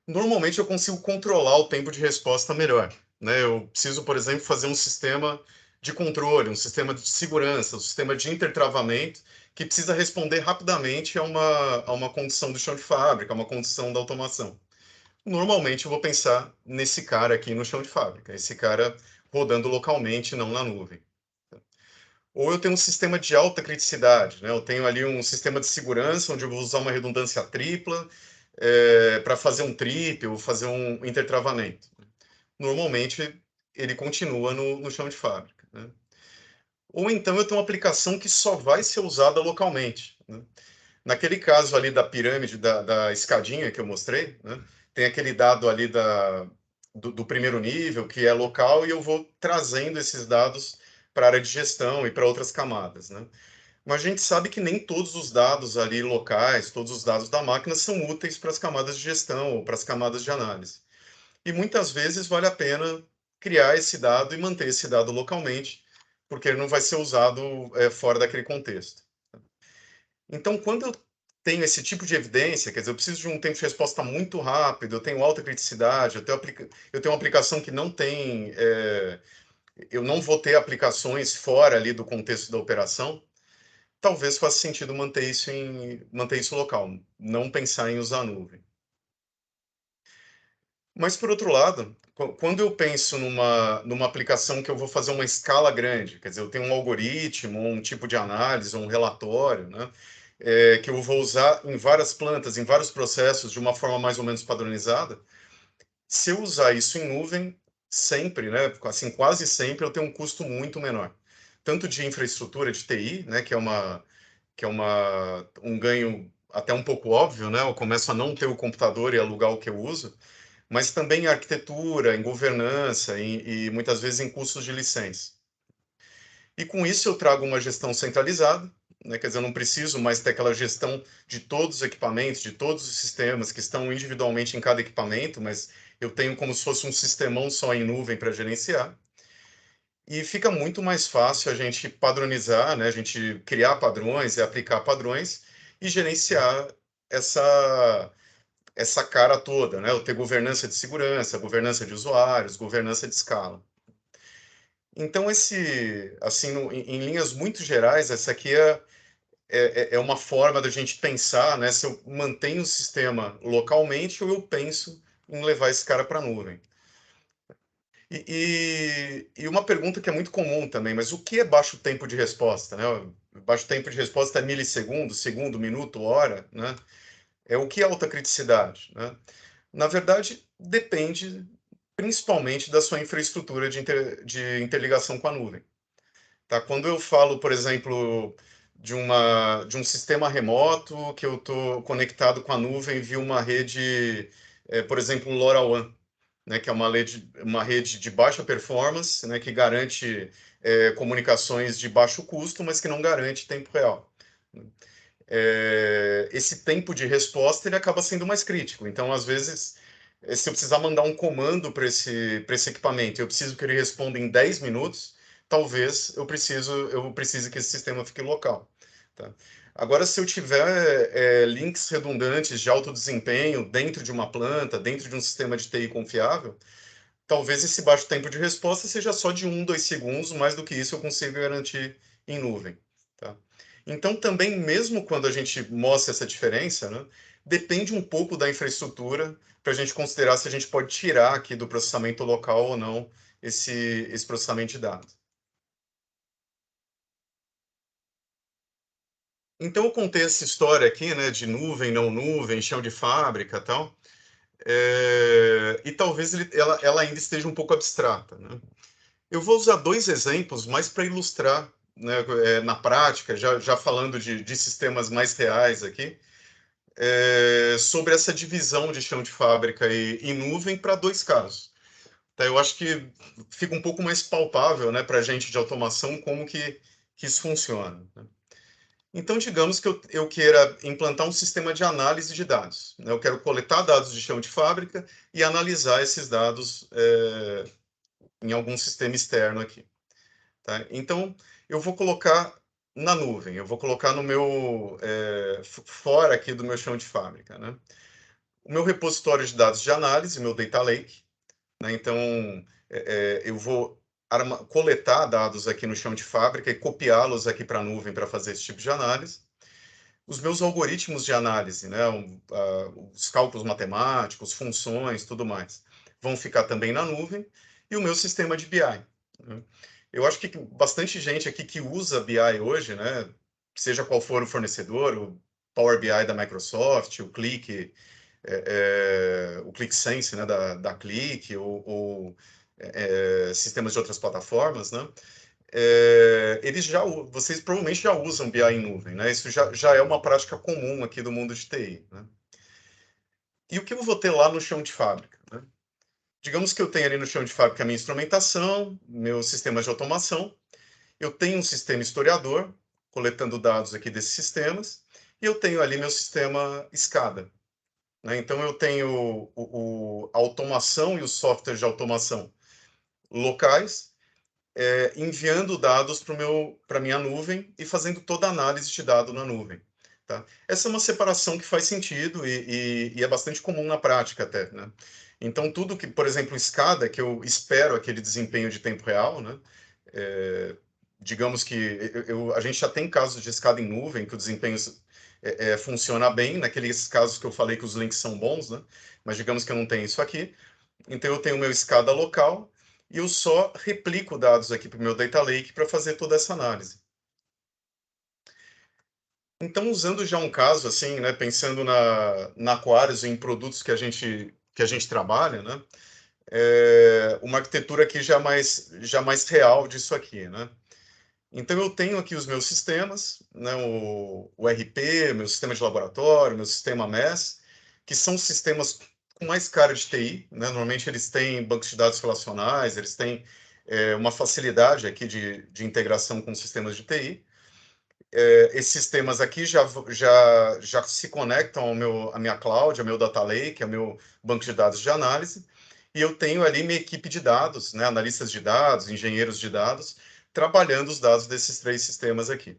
normalmente eu consigo controlar o tempo de resposta melhor, né? Eu preciso, por exemplo, fazer um sistema de controle, um sistema de segurança, um sistema de intertravamento que precisa responder rapidamente a uma condição do chão de fábrica, a uma condição da automação. Normalmente eu vou pensar nesse cara aqui no chão de fábrica, esse cara rodando localmente, não na nuvem. Ou eu tenho um sistema de alta criticidade, né? Eu tenho ali um sistema de segurança onde eu vou usar uma redundância tripla para fazer um trip ou fazer um intertravamento. Normalmente ele continua no chão de fábrica, né? Ou então eu tenho uma aplicação que só vai ser usada localmente, né? Naquele caso ali da pirâmide, da escadinha que eu mostrei, né? Tem aquele dado ali do primeiro nível, que é local, e eu vou trazendo esses dados para a área de gestão e para outras camadas, né? Mas a gente sabe que nem todos os dados ali locais, todos os dados da máquina são úteis para as camadas de gestão ou para as camadas de análise. E muitas vezes vale a pena criar esse dado e manter esse dado localmente, porque ele não vai ser usado fora daquele contexto. Então, quando eu tenho esse tipo de evidência, quer dizer, eu preciso de um tempo de resposta muito rápido, eu tenho alta criticidade, eu tenho uma aplicação que não tem, eu não vou ter aplicações fora ali do contexto da operação, talvez faça sentido manter isso local, não pensar em usar a nuvem. Mas, por outro lado, quando eu penso numa aplicação que eu vou fazer uma escala grande, quer dizer, eu tenho um algoritmo, um tipo de análise, um relatório, né, que eu vou usar em várias plantas, em vários processos, de uma forma mais ou menos padronizada, se eu usar isso em nuvem, sempre, né, assim, quase sempre, eu tenho um custo muito menor. Tanto de infraestrutura de TI, né, que é um ganho até um pouco óbvio, né, eu começo a não ter o computador e alugar o que eu uso, mas também em arquitetura, em governança e muitas vezes em custos de licença. E com isso eu trago uma gestão centralizada, né? Quer dizer, eu não preciso mais ter aquela gestão de todos os equipamentos, de todos os sistemas que estão individualmente em cada equipamento, mas eu tenho como se fosse um sistemão só em nuvem para gerenciar. E fica muito mais fácil a gente padronizar, né? A gente criar padrões e aplicar padrões e gerenciar essa essa cara toda, né? Eu ter governança de segurança, governança de usuários, governança de escala. Então, assim, em linhas muito gerais, essa aqui é uma forma da gente pensar, né? Se eu mantenho o sistema localmente ou eu penso em levar esse cara para a nuvem. E uma pergunta que é muito comum também, mas o que é baixo tempo de resposta, né? Baixo tempo de resposta é milissegundo, segundo, minuto, hora, né? É o que é alta criticidade, né? Na verdade, depende principalmente da sua infraestrutura de interligação com a nuvem. Tá? Quando eu falo, por exemplo, de um sistema remoto que eu estou conectado com a nuvem via uma rede, por exemplo, LoRaWAN, né, que é uma rede de baixa performance, né, que garante comunicações de baixo custo, mas que não garante tempo real. esse tempo de resposta ele acaba sendo mais crítico. Então, às vezes, se eu precisar mandar um comando para esse equipamento, eu preciso que ele responda em 10 minutos, talvez eu precise que esse sistema fique local. Tá? Agora, se eu tiver links redundantes de alto desempenho dentro de uma planta, dentro de um sistema de TI confiável, talvez esse baixo tempo de resposta seja só de 1, 2 segundos, mais do que isso eu consigo garantir em nuvem. Tá? Então, também, mesmo quando a gente mostra essa diferença, né, depende um pouco da infraestrutura para a gente considerar se a gente pode tirar aqui do processamento local ou não esse processamento de dados. Então, eu contei essa história aqui, né, de nuvem, não nuvem, chão de fábrica e tal, e talvez ela ainda esteja um pouco abstrata, né? Eu vou usar dois exemplos mais para ilustrar, né, na prática, já falando de sistemas mais reais aqui, sobre essa divisão de chão de fábrica e nuvem para dois casos. Tá, eu acho que fica um pouco mais palpável, né, para a gente de automação como que isso funciona, né? Então, digamos que eu queira implantar um sistema de análise de dados, né? Eu quero coletar dados de chão de fábrica e analisar esses dados em algum sistema externo aqui. Tá? Então, eu vou colocar na nuvem, eu vou colocar no meu, fora aqui do meu chão de fábrica, né? O meu repositório de dados de análise, meu data lake, né? Então, eu vou coletar dados aqui no chão de fábrica e copiá-los aqui para a nuvem para fazer esse tipo de análise. Os meus algoritmos de análise, né? Os cálculos matemáticos, funções, tudo mais, vão ficar também na nuvem, e o meu sistema de BI, né? Eu acho que bastante gente aqui que usa BI hoje, né, seja qual for o fornecedor, o Power BI da Microsoft, o Qlik, o QlikSense, né, da Qlik, ou sistemas de outras plataformas, né, vocês provavelmente já usam BI em nuvem, né? Isso já é uma prática comum aqui do mundo de TI, né? E o que eu vou ter lá no chão de fábrica, né? Digamos que eu tenho ali no chão de fábrica a minha instrumentação, meus sistemas de automação, eu tenho um sistema historiador, coletando dados aqui desses sistemas, e eu tenho ali meu sistema SCADA, né? Então, eu tenho a automação e os softwares de automação locais, enviando dados para a minha nuvem e fazendo toda a análise de dado na nuvem. Tá? Essa é uma separação que faz sentido e é bastante comum na prática até, né? Então, tudo que, por exemplo, SCADA, que eu espero aquele desempenho de tempo real, né? Digamos que a gente já tem casos de SCADA em nuvem, que o desempenho funciona bem, naqueles casos que eu falei que os links são bons, né? Mas digamos que eu não tenho isso aqui. Então, eu tenho o meu SCADA local e eu só replico dados aqui para o meu Data Lake para fazer toda essa análise. Então, usando já um caso assim, né, pensando na Aquarius, em produtos que a gente trabalha, né, uma arquitetura aqui já mais real disso aqui, né. Então, eu tenho aqui os meus sistemas, né, o RP, meu sistema de laboratório, meu sistema MES, que são sistemas com mais cara de TI, né? Normalmente eles têm bancos de dados relacionais, eles têm uma facilidade aqui de integração com sistemas de TI. Esses sistemas aqui já se conectam à minha cloud, ao meu data lake, ao meu banco de dados de análise, e eu tenho ali minha equipe de dados, né, analistas de dados, engenheiros de dados, trabalhando os dados desses três sistemas aqui.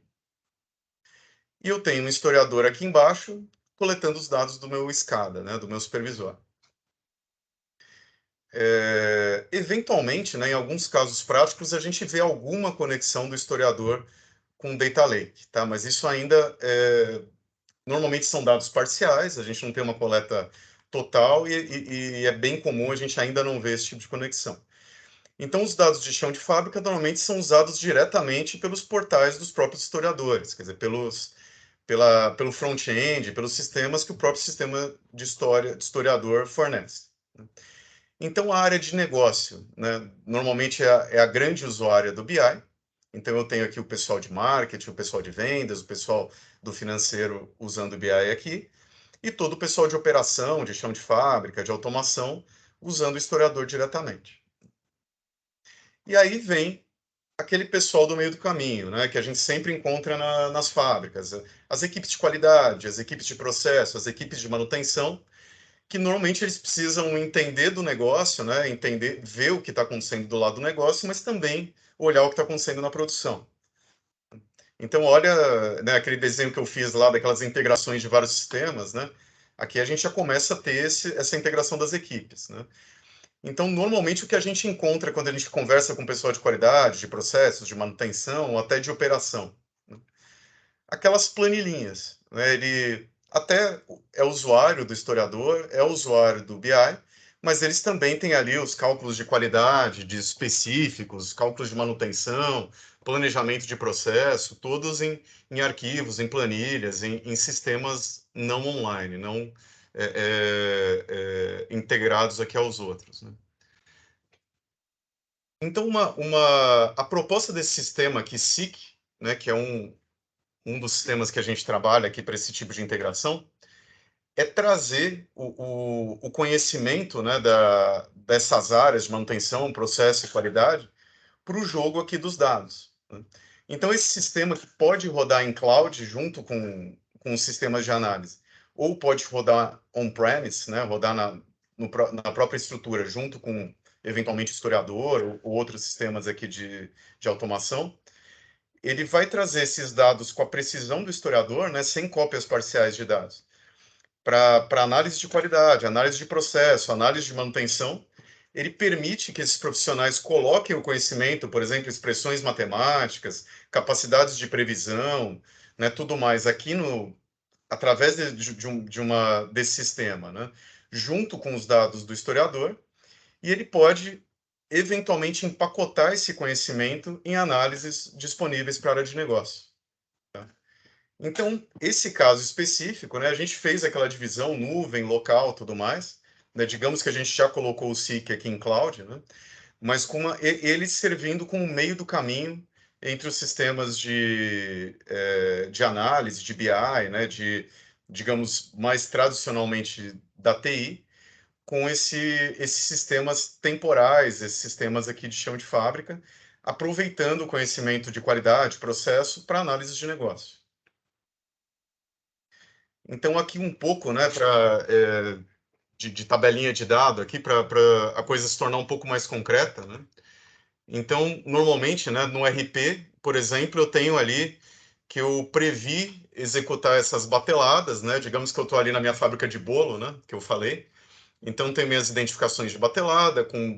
E eu tenho um historiador aqui embaixo, coletando os dados do meu SCADA, né, do meu supervisor. Eventualmente, né, em alguns casos práticos, a gente vê alguma conexão do historiador com o Data Lake, tá? Mas isso ainda normalmente são dados parciais, a gente não tem uma coleta total e é bem comum a gente ainda não ver esse tipo de conexão. Então, os dados de chão de fábrica normalmente são usados diretamente pelos portais dos próprios historiadores, quer dizer, pelo front-end, pelos sistemas que o próprio sistema de historiador fornece. Então, a área de negócio, né, normalmente é a grande usuária do BI. Então, eu tenho aqui o pessoal de marketing, o pessoal de vendas, o pessoal do financeiro usando o BI aqui, e todo o pessoal de operação, de chão de fábrica, de automação, usando o historiador diretamente. E aí vem aquele pessoal do meio do caminho, né, que a gente sempre encontra nas fábricas, as equipes de qualidade, as equipes de processo, as equipes de manutenção, que normalmente eles precisam entender do negócio, né, entender, ver o que está acontecendo do lado do negócio, mas também olhar o que está acontecendo na produção. Então, olha, né, aquele desenho que eu fiz lá daquelas integrações de vários sistemas, né? Aqui a gente já começa a ter essa integração das equipes, né? Então, normalmente o que a gente encontra quando a gente conversa com o pessoal de qualidade, de processos, de manutenção, ou até de operação, né? Aquelas planilhinhas, né? Ele até é usuário do historiador, é usuário do BI, mas eles também têm ali os cálculos de qualidade, de específicos, cálculos de manutenção, planejamento de processo, todos em arquivos, em planilhas, em sistemas não online, não integrados aqui aos outros, né? Então, a proposta desse sistema aqui, SIC, né, que é um dos sistemas que a gente trabalha aqui para esse tipo de integração, é trazer o conhecimento, né, dessas áreas de manutenção, processo e qualidade para o jogo aqui dos dados, né? Então, esse sistema que pode rodar em cloud junto com os sistemas de análise, ou pode rodar on-premise, né, rodar na própria estrutura, junto com, eventualmente, historiador ou outros sistemas aqui de automação, ele vai trazer esses dados com a precisão do historiador, né, sem cópias parciais de dados, para análise de qualidade, análise de processo, análise de manutenção. Ele permite que esses profissionais coloquem o conhecimento, por exemplo, expressões matemáticas, capacidades de previsão, né, tudo mais aqui através desse sistema, né, junto com os dados do historiador, e ele pode eventualmente empacotar esse conhecimento em análises disponíveis para a área de negócio. Então, esse caso específico, né, a gente fez aquela divisão nuvem, local, tudo mais, né, digamos que a gente já colocou o SIC aqui em cloud, né, mas ele servindo como meio do caminho entre os sistemas de análise, de BI, né, digamos, mais tradicionalmente da TI, com esses sistemas temporais, esses sistemas aqui de chão de fábrica, aproveitando o conhecimento de qualidade, processo, para análise de negócio. Então, aqui um pouco, né, de tabelinha de dado aqui, para a coisa se tornar um pouco mais concreta, né? Então, normalmente, né, no RP, por exemplo, eu tenho ali que eu previ executar essas bateladas, né? Digamos que eu estou ali na minha fábrica de bolo, né, que eu falei. Então, tem minhas identificações de batelada com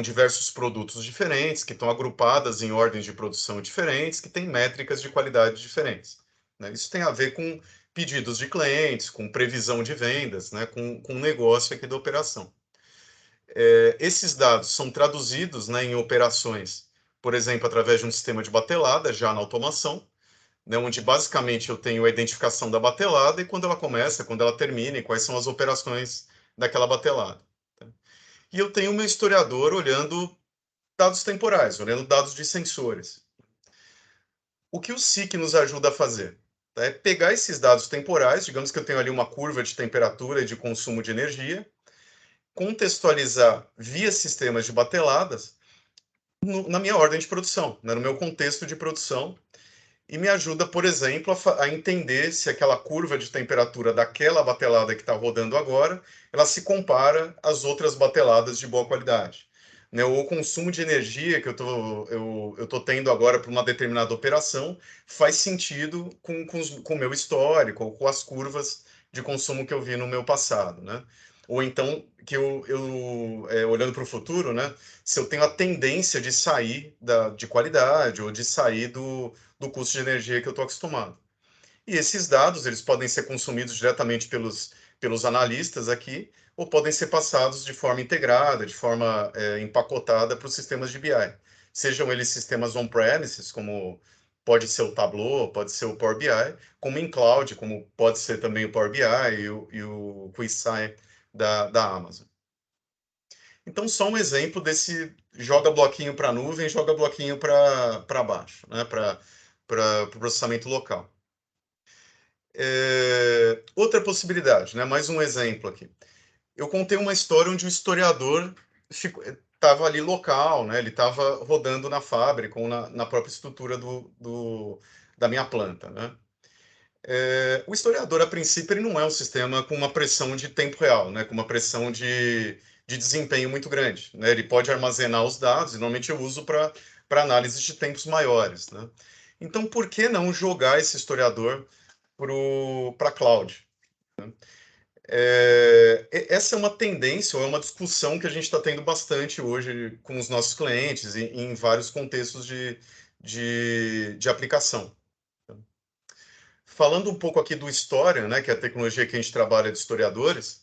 diversos produtos diferentes, que estão agrupadas em ordens de produção diferentes, que têm métricas de qualidade diferentes, né? Isso tem a ver com pedidos de clientes, com previsão de vendas, né? Com o negócio aqui da operação. Esses dados são traduzidos, né, em operações, por exemplo, através de um sistema de batelada, já na automação, né, onde basicamente eu tenho a identificação da batelada e quando ela começa, quando ela termina, e quais são as operações daquela batelada. Tá? E eu tenho o meu historiador olhando dados temporais, olhando dados de sensores. O que o SIC nos ajuda a fazer? Tá? É pegar esses dados temporais, digamos que eu tenho ali uma curva de temperatura e de consumo de energia, contextualizar via sistemas de bateladas na minha ordem de produção, né, no meu contexto de produção, e me ajuda, por exemplo, a entender se aquela curva de temperatura daquela batelada que está rodando agora, ela se compara às outras bateladas de boa qualidade, né? Ou o consumo de energia que eu tô tendo agora para uma determinada operação faz sentido com o meu histórico, ou com as curvas de consumo que eu vi no meu passado, né? Ou então, que olhando para o futuro, né? Se eu tenho a tendência de sair de qualidade ou de sair do custo de energia que eu estou acostumado. E esses dados, eles podem ser consumidos diretamente pelos analistas aqui, ou podem ser passados de forma integrada, de forma empacotada para os sistemas de BI. Sejam eles sistemas on-premises, como pode ser o Tableau, pode ser o Power BI, como em cloud, como pode ser também o Power BI e o QuickSight da Amazon. Então, só um exemplo desse joga bloquinho para a nuvem, joga bloquinho para baixo, né? Para o processamento local. Outra possibilidade, né? Mais um exemplo aqui. Eu contei uma história onde o historiador estava ali local, né? Ele estava rodando na fábrica ou na própria estrutura da minha planta, né? O historiador, a princípio, ele não é um sistema com uma pressão de tempo real, né? Com uma pressão de desempenho muito grande, né? Ele pode armazenar os dados, e normalmente eu uso para análise de tempos maiores, né? Então, por que não jogar esse historiador para a cloud? Essa é uma tendência, ou é uma discussão que a gente está tendo bastante hoje com os nossos clientes em vários contextos de aplicação. Falando um pouco aqui do Historian, né, que é a tecnologia que a gente trabalha de historiadores,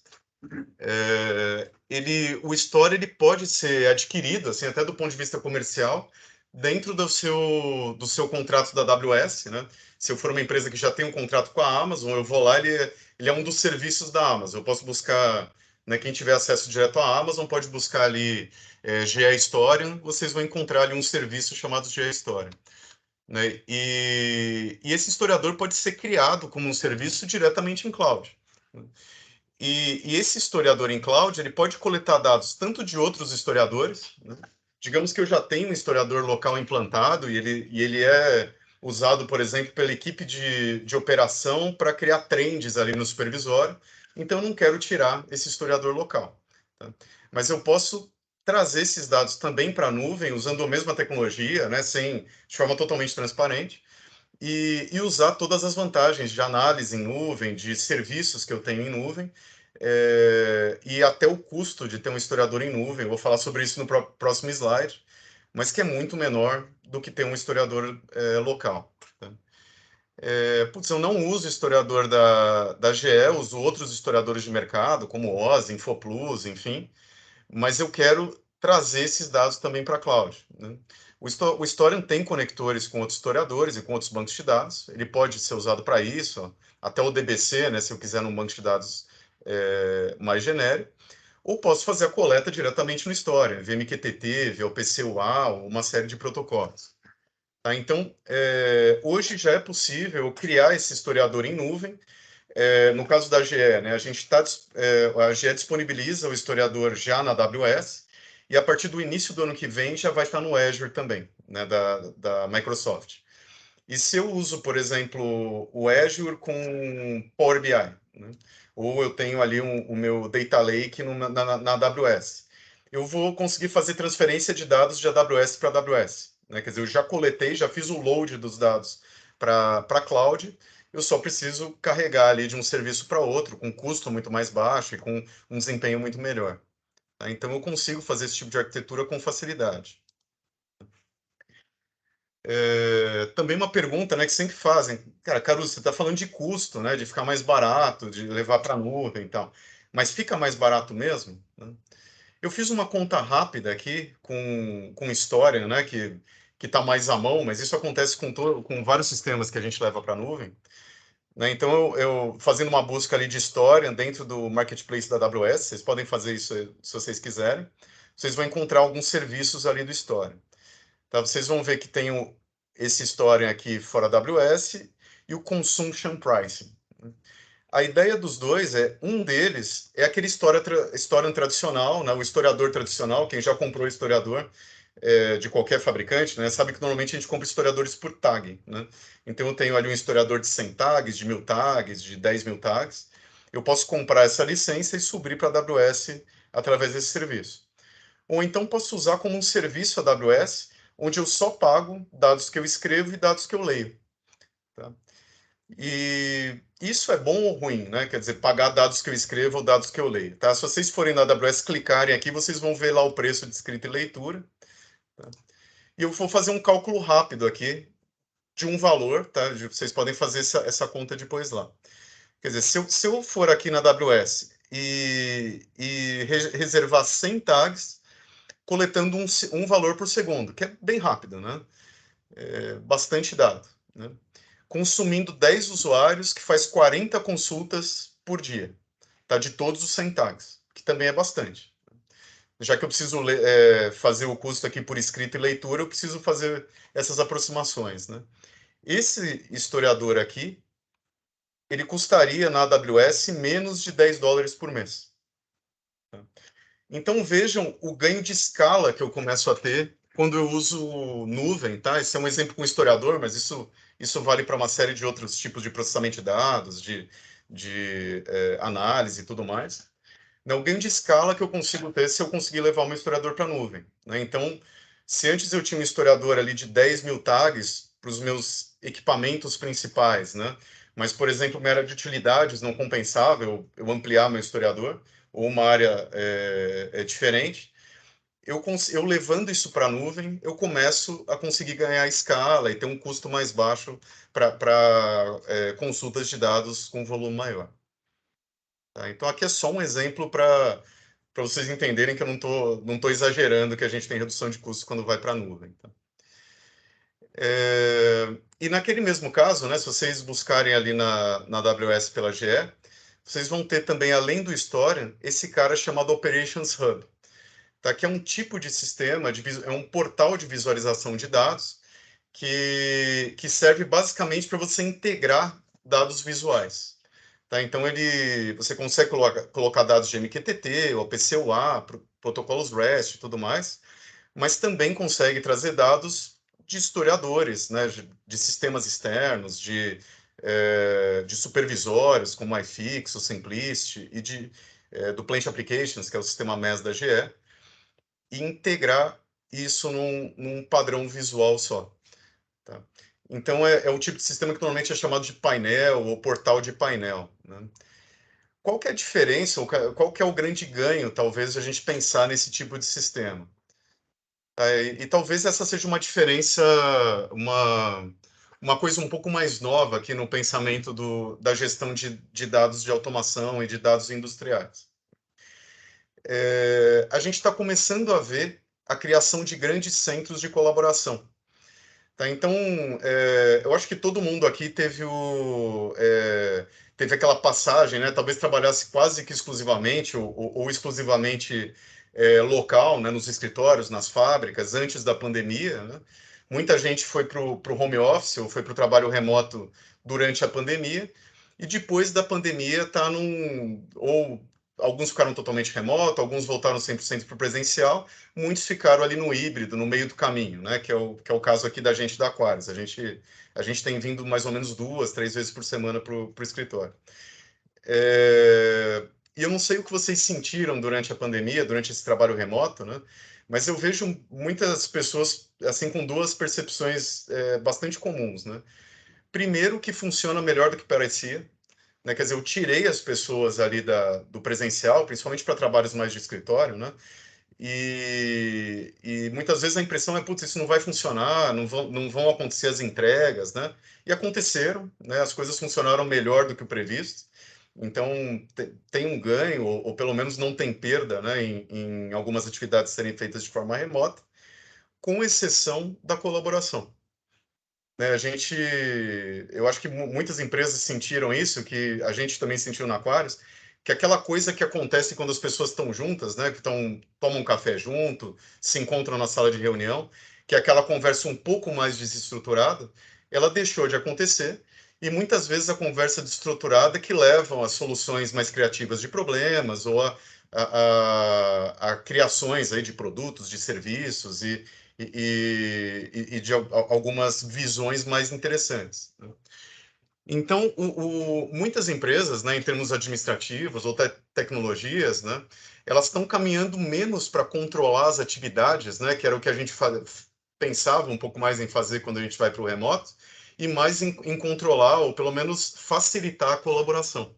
o Historian ele pode ser adquirido, assim, até do ponto de vista comercial, dentro do seu contrato da AWS, né? Se eu for uma empresa que já tem um contrato com a Amazon, eu vou lá, ele é um dos serviços da Amazon. Eu posso buscar, né, quem tiver acesso direto à Amazon pode buscar ali GE Historian, vocês vão encontrar ali um serviço chamado GE Historian, né? E esse historiador pode ser criado como um serviço diretamente em cloud. E esse historiador em cloud, ele pode coletar dados tanto de outros historiadores, né? Digamos que eu já tenho um historiador local implantado e ele é usado, por exemplo, pela equipe de operação para criar trends ali no supervisório, então eu não quero tirar esse historiador local, tá? Mas eu posso trazer esses dados também para a nuvem, usando a mesma tecnologia, né, de forma totalmente transparente, e usar todas as vantagens de análise em nuvem, de serviços que eu tenho em nuvem, e até o custo de ter um historiador em nuvem. Eu vou falar sobre isso no próximo slide, mas que é muito menor do que ter um historiador local. Tá? Putz, eu não uso historiador da GE, uso outros historiadores de mercado, como OSI, Infoplus, enfim, mas eu quero trazer esses dados também para a cloud, né? O Historian tem conectores com outros historiadores e com outros bancos de dados. Ele pode ser usado para isso, ó, até o DBC, né, se eu quiser num banco de dados mais genérico. Ou posso fazer a coleta diretamente no Historian, via MQTT, via o PCUA, uma série de protocolos. Tá? Então, hoje já é possível criar esse historiador em nuvem. No caso da GE, né, a GE disponibiliza o historiador já na AWS, e a partir do início do ano que vem já vai estar no Azure também, né, da Microsoft. E se eu uso, por exemplo, o Azure com Power BI, né, ou eu tenho ali o meu Data Lake na AWS, eu vou conseguir fazer transferência de dados de AWS para AWS. Né? Quer dizer, eu já coletei, já fiz o load dos dados para a cloud, eu só preciso carregar ali de um serviço para outro, com custo muito mais baixo e com um desempenho muito melhor. Tá? Então, eu consigo fazer esse tipo de arquitetura com facilidade. Também uma pergunta, né, que sempre fazem, cara, Caruso, você está falando de custo, né, de ficar mais barato, de levar para a nuvem e tal, mas fica mais barato mesmo? Né? Eu fiz uma conta rápida aqui com história, né, que está mais à mão, mas isso acontece com vários sistemas que a gente leva para a nuvem. Né? Então, eu fazendo uma busca ali de história dentro do marketplace da AWS, vocês podem fazer isso se vocês quiserem, vocês vão encontrar alguns serviços ali do história. Tá? Vocês vão ver que tem esse Historian aqui fora da AWS e o Consumption Pricing. A ideia dos dois um deles é aquele Historian tradicional, né? O historiador tradicional, quem já comprou historiador de qualquer fabricante, né? Sabe que normalmente a gente compra historiadores por tag, né? Então eu tenho ali um historiador de 100 tags, de 1000 tags, de 10.000 tags. Eu posso comprar essa licença e subir para a AWS através desse serviço. Ou então posso usar como um serviço AWS, onde eu só pago dados que eu escrevo e dados que eu leio. Tá? E isso é bom ou ruim, né? Quer dizer, pagar dados que eu escrevo ou dados que eu leio. Tá? Se vocês forem na AWS, clicarem aqui, vocês vão ver lá o preço de escrita e leitura. Tá? E eu vou fazer um cálculo rápido aqui de um valor, tá? Vocês podem fazer essa conta depois lá. Quer dizer, se eu for aqui na AWS e reservar 100 tags, coletando um valor por segundo, que é bem rápido, né? Bastante dado, né? Consumindo 10 usuários, que faz 40 consultas por dia, tá? De todos os 100 tags, que também é bastante. Já que eu preciso fazer o custo aqui por escrita e leitura, eu preciso fazer essas aproximações, né? Esse historiador aqui, ele custaria na AWS menos de $10 por mês. Tá? Então vejam o ganho de escala que eu começo a ter quando eu uso nuvem, tá? Esse é um exemplo com historiador, mas isso vale para uma série de outros tipos de processamento de dados, de análise e tudo mais. Né? O ganho de escala que eu consigo ter se eu conseguir levar o meu historiador para a nuvem. Né? Então, se antes eu tinha um historiador ali de 10 mil tags para os meus equipamentos principais, né? Mas, por exemplo, minha área de utilidades não compensava eu ampliar meu historiador, ou uma área diferente, eu levando isso para a nuvem, eu começo a conseguir ganhar escala e ter um custo mais baixo para consultas de dados com volume maior. Tá? Então, aqui é só um exemplo para vocês entenderem que eu não tô exagerando que a gente tem redução de custos quando vai para a nuvem. Tá? E naquele mesmo caso, né, se vocês buscarem ali na AWS pela GE, vocês vão ter também, além do Historian, esse cara chamado Operations Hub. Tá? Que é um tipo de sistema, é um portal de visualização de dados que serve basicamente para você integrar dados visuais. Tá? Então, você consegue colocar dados de MQTT, ou PCUA, protocolos REST e tudo mais, mas também consegue trazer dados de historiadores, né? de sistemas externos, de supervisórios, como iFix, o Simplist, e do Plant Applications, que é o sistema MES da GE, e integrar isso num padrão visual só. Tá? Então, é o tipo de sistema que normalmente é chamado de painel ou portal de painel. Né? Qual que é a diferença, ou qual que é o grande ganho, talvez, de a gente pensar nesse tipo de sistema? E talvez essa seja uma diferença, uma coisa um pouco mais nova aqui no pensamento da gestão de dados de automação e de dados industriais. A gente está começando a ver a criação de grandes centros de colaboração. Tá? Então, eu acho que todo mundo aqui teve aquela passagem, né? Talvez trabalhasse quase que exclusivamente ou exclusivamente local, né? Nos escritórios, nas fábricas, antes da pandemia. Né? Muita gente foi para o home office ou foi para o trabalho remoto durante a pandemia, e depois da pandemia está ou alguns ficaram totalmente remoto, alguns voltaram 100% para o presencial, muitos ficaram ali no híbrido, no meio do caminho, né? Que é o caso aqui da gente da Aquarius. A gente tem vindo mais ou menos 2, 3 vezes por semana para o escritório. E eu não sei o que vocês sentiram durante a pandemia, durante esse trabalho remoto, né? Mas eu vejo muitas pessoas assim com duas percepções bastante comuns, né? Primeiro, que funciona melhor do que parecia. Né? Quer dizer, eu tirei as pessoas ali do presencial, principalmente para trabalhos mais de escritório, né? E muitas vezes a impressão é, putz, isso não vai funcionar, não vão acontecer as entregas, né? E aconteceram, né? As coisas funcionaram melhor do que o previsto. Então, tem um ganho, ou pelo menos não tem perda, né? Em algumas atividades serem feitas de forma remota, com exceção da colaboração. Né? Eu acho que muitas empresas sentiram isso, que a gente também sentiu na Aquarius, que aquela coisa que acontece quando as pessoas estão juntas, né, que tomam um café junto, se encontram na sala de reunião, que é aquela conversa um pouco mais desestruturada, ela deixou de acontecer, e muitas vezes a conversa desestruturada que levam a soluções mais criativas de problemas, ou a criações aí de produtos, de serviços, e de algumas visões mais interessantes. Né? Então, muitas empresas, né, em termos administrativos ou tecnologias, né, elas estão caminhando menos para controlar as atividades, né, que era o que a gente pensava um pouco mais em fazer quando a gente vai para o remoto, e mais em controlar ou pelo menos facilitar a colaboração.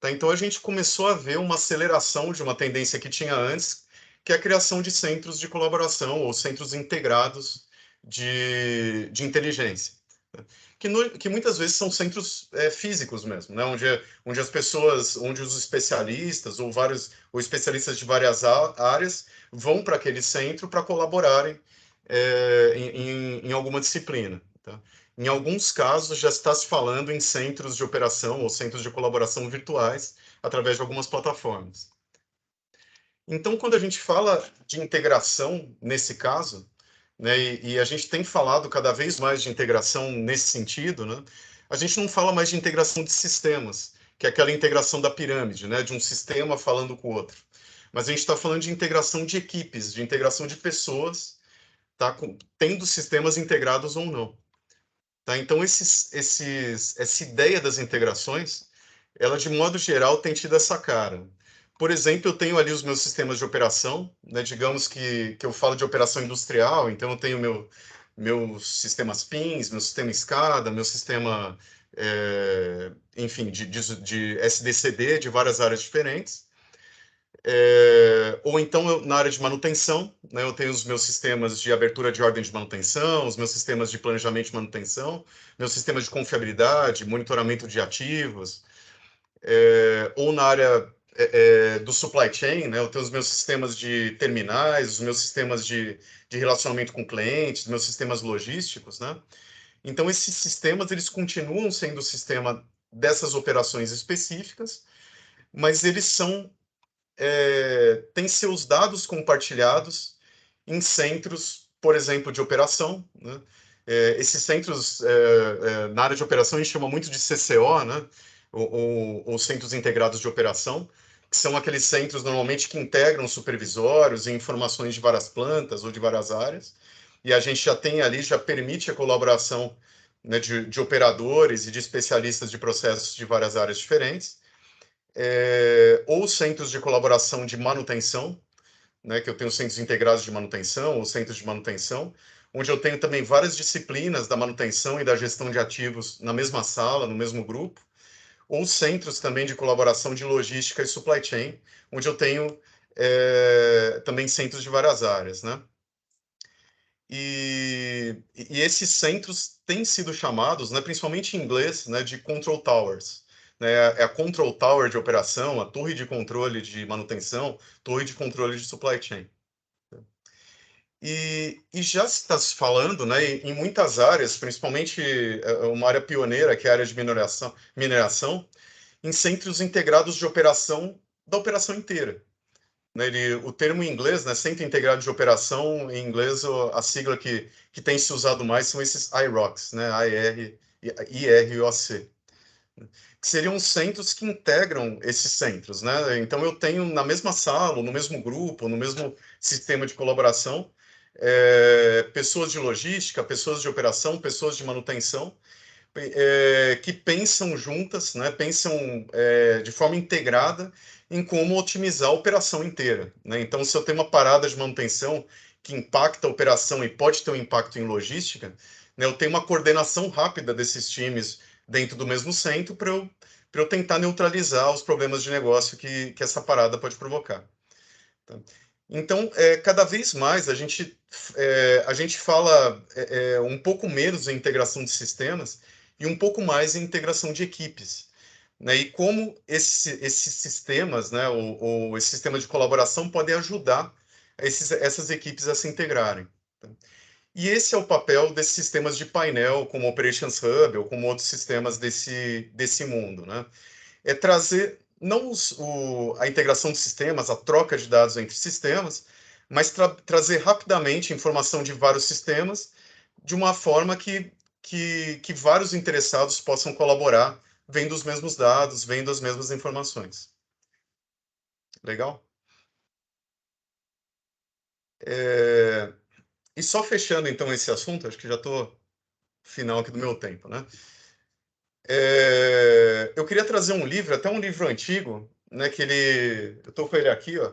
Tá? Então, a gente começou a ver uma aceleração de uma tendência que tinha antes, que é a criação de centros de colaboração ou centros integrados de inteligência. Né? Que muitas vezes são centros físicos mesmo, né? Onde as pessoas, onde os especialistas ou especialistas de várias áreas vão para aquele centro para colaborarem em alguma disciplina. Tá? Em alguns casos, já está se falando em centros de operação ou centros de colaboração virtuais através de algumas plataformas. Então, quando a gente fala de integração nesse caso, né, e a gente tem falado cada vez mais de integração nesse sentido, né, a gente não fala mais de integração de sistemas, que é aquela integração da pirâmide, né, de um sistema falando com o outro. mas a gente está falando de integração de equipes, de integração de pessoas, tá? Tendo sistemas integrados ou não. Tá? Então, essa ideia das integrações, ela, de modo geral, tem tido essa cara. Por exemplo, eu tenho ali os meus sistemas de operação, né? Digamos que eu falo de operação industrial, então eu tenho meus sistemas PINs, meu sistema SCADA, meu sistema, enfim, de SDCD de várias áreas diferentes. Ou então, na área de manutenção, né, eu tenho os meus sistemas de abertura de ordem de manutenção, os meus sistemas de planejamento de manutenção, meus sistemas de confiabilidade, monitoramento de ativos, ou na área do supply chain, né, eu tenho os meus sistemas de terminais, os meus sistemas de relacionamento com clientes, meus sistemas logísticos, né? Então, esses sistemas, eles continuam sendo o sistema dessas operações específicas, mas eles têm seus dados compartilhados em centros, por exemplo, de operação, né? Esses centros, na área de operação, a gente chama muito de CCO, né? Ou Centros Integrados de Operação, que são aqueles centros, normalmente, que integram supervisórios e informações de várias plantas ou de várias áreas, e a gente já tem ali, já permite a colaboração, né, de operadores e de especialistas de processos de várias áreas diferentes, ou centros de colaboração de manutenção, né, que eu tenho centros integrados de manutenção ou centros de manutenção, onde eu tenho também várias disciplinas da manutenção e da gestão de ativos na mesma sala, no mesmo grupo, ou centros também de colaboração de logística e supply chain, onde eu tenho também centros de várias áreas, né? E esses centros têm sido chamados, né, principalmente em inglês, né, de control towers. Né, é a control tower de operação, a torre de controle de manutenção, torre de controle de supply chain. E já está se falando, né, em muitas áreas, principalmente uma área pioneira, que é a área de mineração, em centros integrados de operação da operação inteira. Né, o termo em inglês, né, Centro Integrado de Operação, em inglês, a sigla que tem se usado mais são esses IROCs, né, IROC, que seriam centros que integram esses centros. Né? Então, eu tenho na mesma sala, no mesmo grupo, no mesmo sistema de colaboração, pessoas de logística, pessoas de operação, pessoas de manutenção, que pensam juntas, né, pensam de forma integrada em como otimizar a operação inteira. Né? Então, se eu tenho uma parada de manutenção que impacta a operação e pode ter um impacto em logística, né, eu tenho uma coordenação rápida desses times dentro do mesmo centro para eu tentar neutralizar os problemas de negócio que essa parada pode provocar. Tá? Então, cada vez mais a gente fala um pouco menos em integração de sistemas e um pouco mais em integração de equipes. Né? E como esses sistemas, né, ou esse sistema de colaboração podem ajudar essas equipes a se integrarem. Tá? E esse é o papel desses sistemas de painel, como Operations Hub, ou como outros sistemas desse mundo. Né? É trazer não a integração de sistemas, a troca de dados entre sistemas, mas trazer rapidamente informação de vários sistemas de uma forma que vários interessados possam colaborar, vendo os mesmos dados, vendo as mesmas informações. Legal? E só fechando, então, esse assunto, acho que já estou no final aqui do meu tempo, né? Eu queria trazer um livro, até um livro antigo, né, eu estou com ele aqui, ó.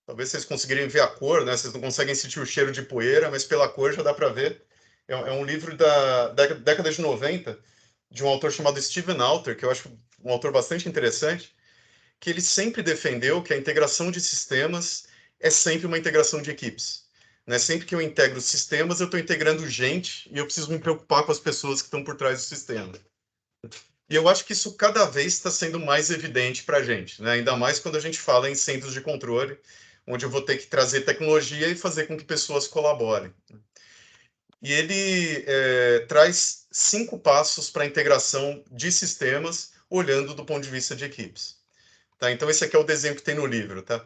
Talvez vocês conseguirem ver a cor, né? Vocês não conseguem sentir o cheiro de poeira, mas pela cor já dá para ver. É um livro da década de 90, de um autor chamado Steven Alter, que eu acho um autor bastante interessante, que ele sempre defendeu que a integração de sistemas é sempre uma integração de equipes. Né? Sempre que eu integro sistemas, eu estou integrando gente e eu preciso me preocupar com as pessoas que estão por trás do sistema. E eu acho que isso cada vez está sendo mais evidente para a gente, né? Ainda mais quando a gente fala em centros de controle, onde eu vou ter que trazer tecnologia e fazer com que pessoas colaborem. E ele traz 5 passos para a integração de sistemas, olhando do ponto de vista de equipes. Tá? Então, esse aqui é o desenho que tem no livro. Tá?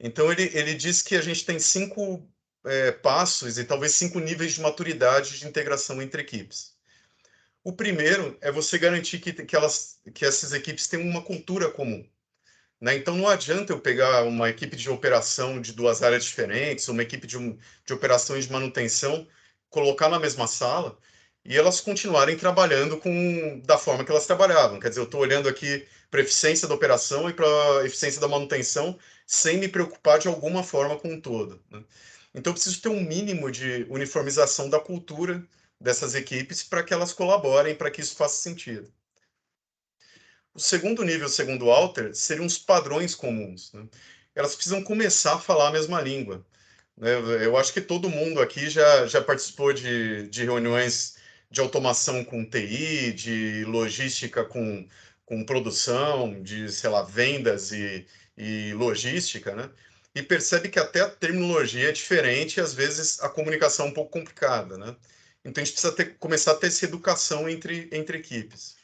Então, ele diz que a gente tem 5 passos e talvez 5 níveis de maturidade de integração entre equipes. O primeiro é você garantir que essas equipes tenham uma cultura comum. né? Então, não adianta eu pegar uma equipe de operação de duas áreas diferentes, uma equipe de operação e de manutenção, colocar na mesma sala e elas continuarem trabalhando da forma que elas trabalhavam. Quer dizer, eu estou olhando aqui para a eficiência da operação e para a eficiência da manutenção, sem me preocupar de alguma forma com o todo, né? Então, eu preciso ter um mínimo de uniformização da cultura dessas equipes para que elas colaborem, para que isso faça sentido. O segundo nível, segundo o Walter, seriam os padrões comuns, né? Elas precisam começar a falar a mesma língua, né? Eu acho que todo mundo aqui já participou de reuniões de automação com TI, de logística com produção, de, sei lá, vendas e logística, né? E percebe que até a terminologia é diferente e, às vezes, a comunicação é um pouco complicada, né? Então, a gente precisa começar a ter essa educação entre equipes.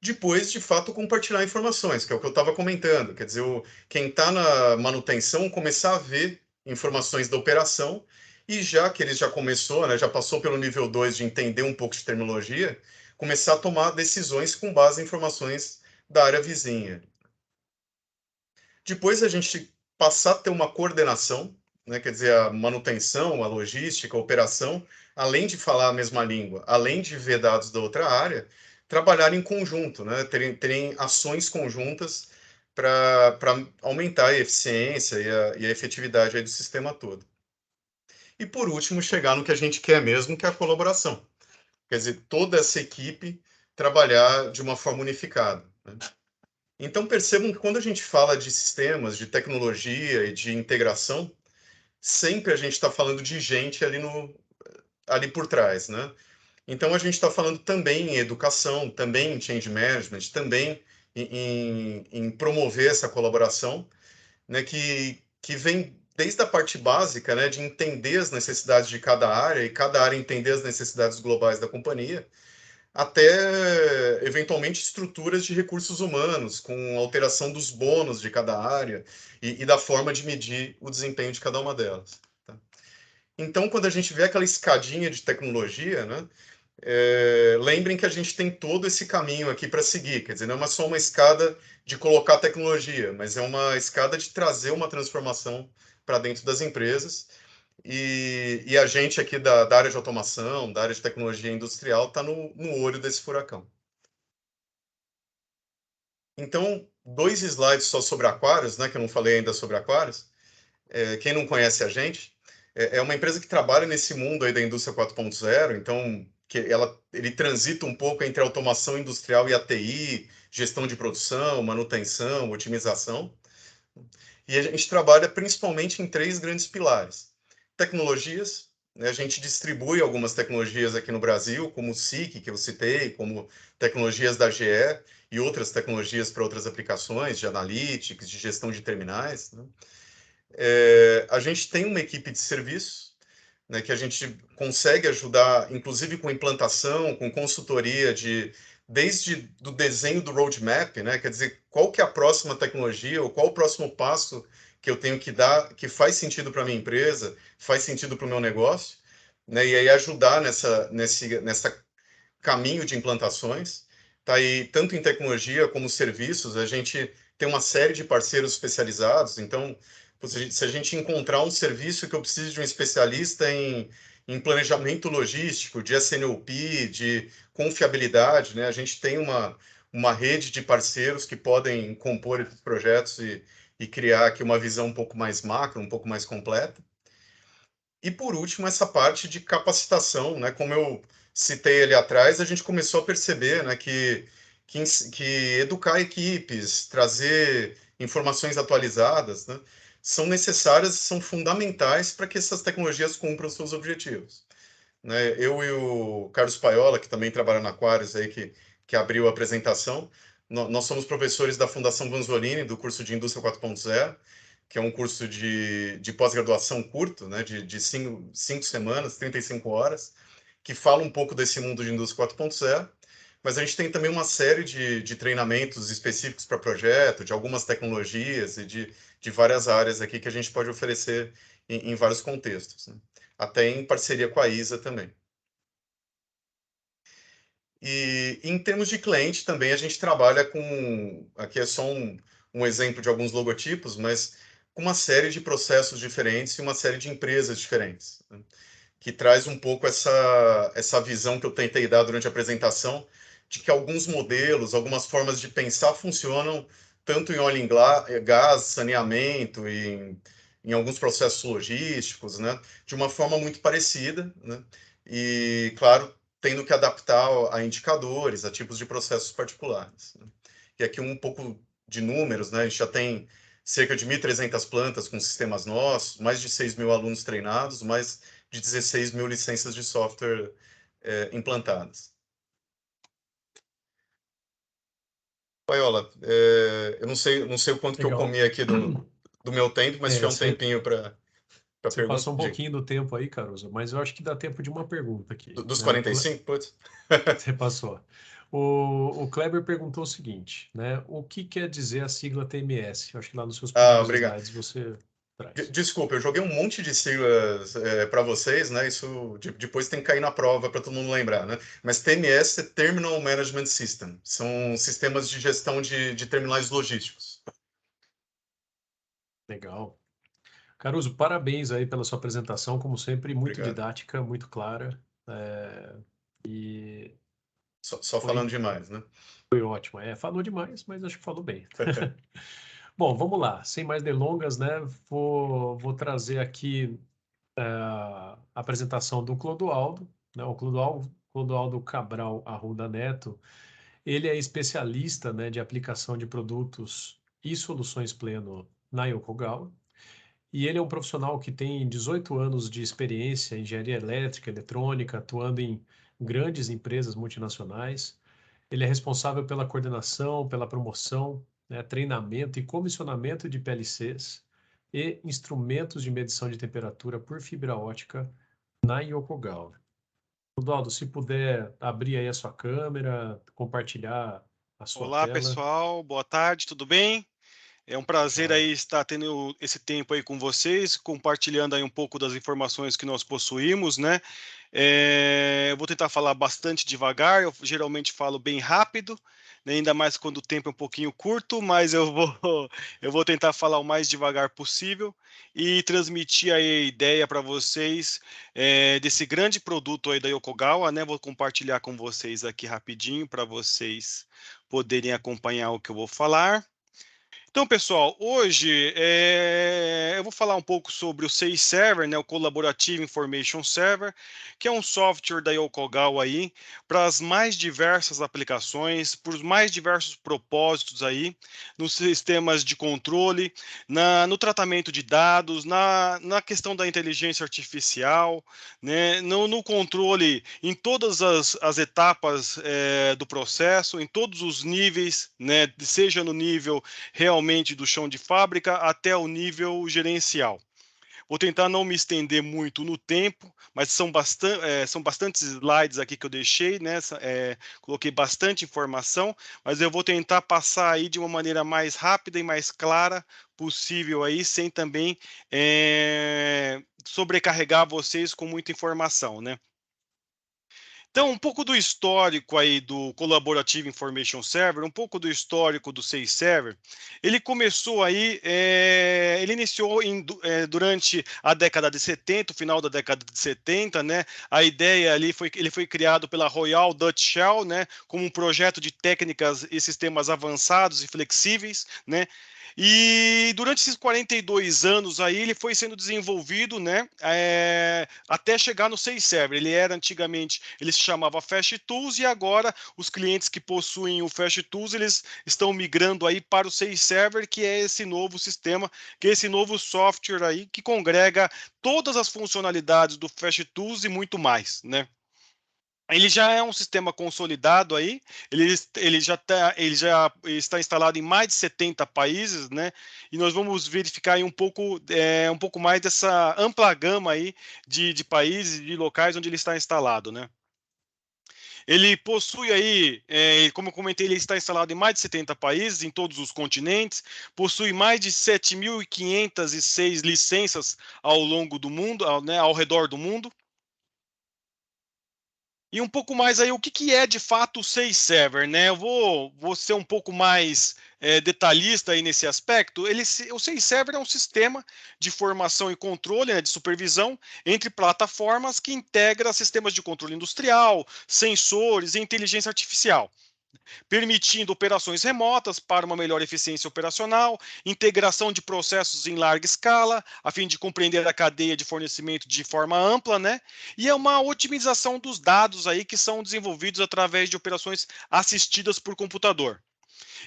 Depois, de fato, compartilhar informações, que é o que eu estava comentando. Quer dizer, quem está na manutenção começar a ver informações da operação e já que ele já começou, né, já passou pelo nível 2 de entender um pouco de terminologia, começar a tomar decisões com base em informações da área vizinha. Depois a gente passar a ter uma coordenação, né, quer dizer, a manutenção, a logística, a operação, além de falar a mesma língua, além de ver dados da outra área, trabalhar em conjunto, né, terem ações conjuntas para aumentar a eficiência e a efetividade aí do sistema todo. E, por último, chegar no que a gente quer mesmo, que é a colaboração. Quer dizer, toda essa equipe trabalhar de uma forma unificada, né? Então, percebam que quando a gente fala de sistemas, de tecnologia e de integração, sempre a gente está falando de gente ali por trás, né? Então, a gente está falando também em educação, também em change management, também em promover essa colaboração, né? Que vem desde a parte básica, né? De entender as necessidades de cada área e cada área entender as necessidades globais da companhia, até eventualmente estruturas de recursos humanos, com alteração dos bônus de cada área e da forma de medir o desempenho de cada uma delas, tá? Então, quando a gente vê aquela escadinha de tecnologia, né, lembrem que a gente tem todo esse caminho aqui para seguir. Quer dizer, não é só uma escada de colocar tecnologia, mas é uma escada de trazer uma transformação para dentro das empresas. E a gente aqui da área de automação, da área de tecnologia industrial, está no olho desse furacão. Então, 2 slides só sobre Aquarius, né, que eu não falei ainda sobre Aquarius. Quem não conhece a gente, é uma empresa que trabalha nesse mundo aí da indústria 4.0, então ele transita um pouco entre a automação industrial e a TI, gestão de produção, manutenção, otimização. E a gente trabalha principalmente em 3 grandes pilares. Tecnologias, né? A gente distribui algumas tecnologias aqui no Brasil, como o SIC, que eu citei, como tecnologias da GE e outras tecnologias para outras aplicações de analytics, de gestão de terminais, né? A gente tem uma equipe de serviço, né, que a gente consegue ajudar, inclusive com implantação, com consultoria desde do desenho do roadmap, né, quer dizer, qual que é a próxima tecnologia ou qual o próximo passo que eu tenho que dar que faz sentido para a minha empresa, faz sentido para o meu negócio, né, e aí ajudar nessa caminho de implantações. Tá aí, tanto em tecnologia como serviços, a gente tem uma série de parceiros especializados. Então, se a gente encontrar um serviço que eu preciso de um especialista em planejamento logístico, de SNOP, de confiabilidade, né? A gente tem uma rede de parceiros que podem compor esses projetos e criar aqui uma visão um pouco mais macro, um pouco mais completa. E, por último, essa parte de capacitação, né? Como eu citei ali atrás, a gente começou a perceber, né, que educar equipes, trazer informações atualizadas, né, são necessárias, são fundamentais para que essas tecnologias cumpram seus objetivos, né? Eu e o Carlos Paiola, que também trabalha na Aquarius, aí, que abriu a apresentação, nós somos professores da Fundação Vanzolini, do curso de Indústria 4.0, que é um curso de pós-graduação curto, né, de 5 semanas, 35 horas, que fala um pouco desse mundo de indústria 4.0, mas a gente tem também uma série de treinamentos específicos para projeto, de algumas tecnologias e de várias áreas aqui que a gente pode oferecer em vários contextos, né? Até em parceria com a ISA também. E em termos de cliente também a gente trabalha com, aqui é só um exemplo de alguns logotipos, mas com uma série de processos diferentes e uma série de empresas diferentes, né? Que traz um pouco essa visão que eu tentei dar durante a apresentação, de que alguns modelos, algumas formas de pensar funcionam tanto em óleo e gás, saneamento, em alguns processos logísticos, né, de uma forma muito parecida, né, e, claro, tendo que adaptar a indicadores, a tipos de processos particulares, né. E aqui um pouco de números, né, a gente já tem cerca de 1.300 plantas com sistemas nossos, mais de 6.000 alunos treinados, mais de 16.000 licenças de software implantadas. Paiola, eu não sei o quanto que eu Legal. comi aqui do meu tempo, mas se tiver um Você tempinho para pergunta, passou um diga. pouquinho do tempo aí, Caruso, mas eu acho que dá tempo de uma pergunta aqui, Dos né? 45, putz? Você passou. O Kleber perguntou o seguinte, né? O que quer dizer a sigla TMS? Eu acho que lá nos seus Ah, primeiros obrigado. slides você traz. Desculpa, eu joguei um monte de siglas para vocês, né? Isso depois tem que cair na prova para todo mundo lembrar, né? Mas TMS é Terminal Management System. São sistemas de gestão de terminais logísticos. Legal. Caruso, parabéns aí pela sua apresentação, como sempre, muito Obrigado. didática, muito clara. E Só falando foi, demais, né? foi ótimo. Falou demais, mas acho que falou bem. Bom, vamos lá. Sem mais delongas, né? Vou trazer aqui a apresentação do Clodoaldo, né? O Clodoaldo Cabral Arruda Neto. Ele é especialista, né, de aplicação de produtos e soluções pleno na Yokogawa. E ele é um profissional que tem 18 anos de experiência em engenharia elétrica, eletrônica, atuando em grandes empresas multinacionais. Ele é responsável pela coordenação, pela promoção, né, treinamento e comissionamento de PLCs e instrumentos de medição de temperatura por fibra ótica na Yokogawa. Eduardo, se puder abrir aí a sua câmera, compartilhar a sua Olá, tela. pessoal. Boa tarde, tudo bem? É um prazer Joia. aí estar tendo esse tempo aí com vocês, compartilhando aí um pouco das informações que nós possuímos, né? Eu vou tentar falar bastante devagar, eu geralmente falo bem rápido, né? Ainda mais quando o tempo é um pouquinho curto, mas eu vou tentar falar o mais devagar possível e transmitir aí a ideia para vocês desse grande produto aí da Yokogawa, né? Vou compartilhar com vocês aqui rapidinho para vocês poderem acompanhar o que eu vou falar. Então, pessoal, hoje eu vou falar um pouco sobre o SEI Server, né, o Collaborative Information Server, que é um software da Yokogawa aí para as mais diversas aplicações, para os mais diversos propósitos aí, nos sistemas de controle, no tratamento de dados, na questão da inteligência artificial, né, no controle em todas as etapas do processo, em todos os níveis, né, seja no nível realmente do chão de fábrica até o nível gerencial. Vou tentar não me estender muito no tempo, mas são bastantes slides aqui que eu deixei, né? Coloquei bastante informação, mas eu vou tentar passar aí de uma maneira mais rápida e mais clara possível aí, sem também sobrecarregar vocês com muita informação, né? Então, um pouco do histórico aí do Collaborative Information Server, um pouco do histórico do SEI Server. Ele começou aí, ele iniciou durante a década de 70, o final da década de 70, né? A ideia ali ele foi criado pela Royal Dutch Shell, né? Como um projeto de técnicas e sistemas avançados e flexíveis, né? E durante esses 42 anos aí, ele foi sendo desenvolvido, né, até chegar no SEI Server. Ele era antigamente, ele se chamava Fast Tools, e agora os clientes que possuem o Fast Tools, eles estão migrando aí para o SEI Server, que é esse novo sistema, que é esse novo software aí, que congrega todas as funcionalidades do Fast Tools e muito mais, né? Ele já é um sistema consolidado aí, ele já está instalado em mais de 70 países, né? E nós vamos verificar aí um pouco mais dessa ampla gama aí de países, de locais onde ele está instalado, né? Ele possui aí, como eu comentei, ele está instalado em mais de 70 países, em todos os continentes, possui mais de 7.506 licenças ao longo do mundo, né, ao redor do mundo. E um pouco mais aí, o que é de fato o SEI Server, né? Eu vou ser um pouco mais detalhista aí nesse aspecto, o SAI Server é um sistema de formação e controle, né, de supervisão entre plataformas que integra sistemas de controle industrial, sensores e inteligência artificial, permitindo operações remotas para uma melhor eficiência operacional, integração de processos em larga escala, a fim de compreender a cadeia de fornecimento de forma ampla, né? E é uma otimização dos dados aí que são desenvolvidos através de operações assistidas por computador.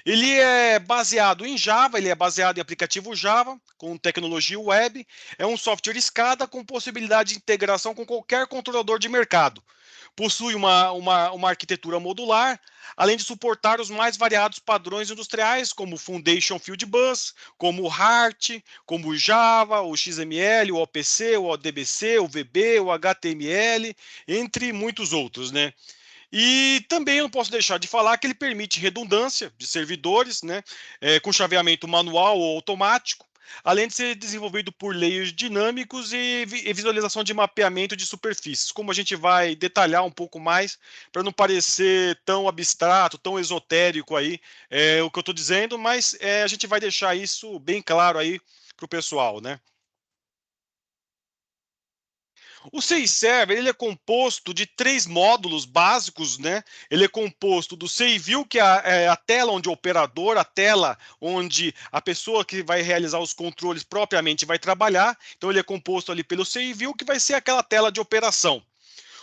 Ele é baseado em Java, ele é baseado em aplicativo Java, com tecnologia web, é um software SCADA com possibilidade de integração com qualquer controlador de mercado. Possui uma arquitetura modular, além de suportar os mais variados padrões industriais, como Foundation Field Bus, como o HART, como o Java, o XML, o OPC, o ODBC, o VB, o HTML, entre muitos outros, né? E também eu não posso deixar de falar que ele permite redundância de servidores, né, com chaveamento manual ou automático, além de ser desenvolvido por layers dinâmicos e visualização de mapeamento de superfícies, como a gente vai detalhar um pouco mais, para não parecer tão abstrato, tão esotérico aí o que eu estou dizendo, mas a gente vai deixar isso bem claro aí para o pessoal, né? O SAI Server ele é composto de 3 módulos básicos, né? Ele é composto do SAI View, que é a tela onde o operador, a tela onde a pessoa que vai realizar os controles propriamente vai trabalhar. Então ele é composto ali pelo SAI View, que vai ser aquela tela de operação.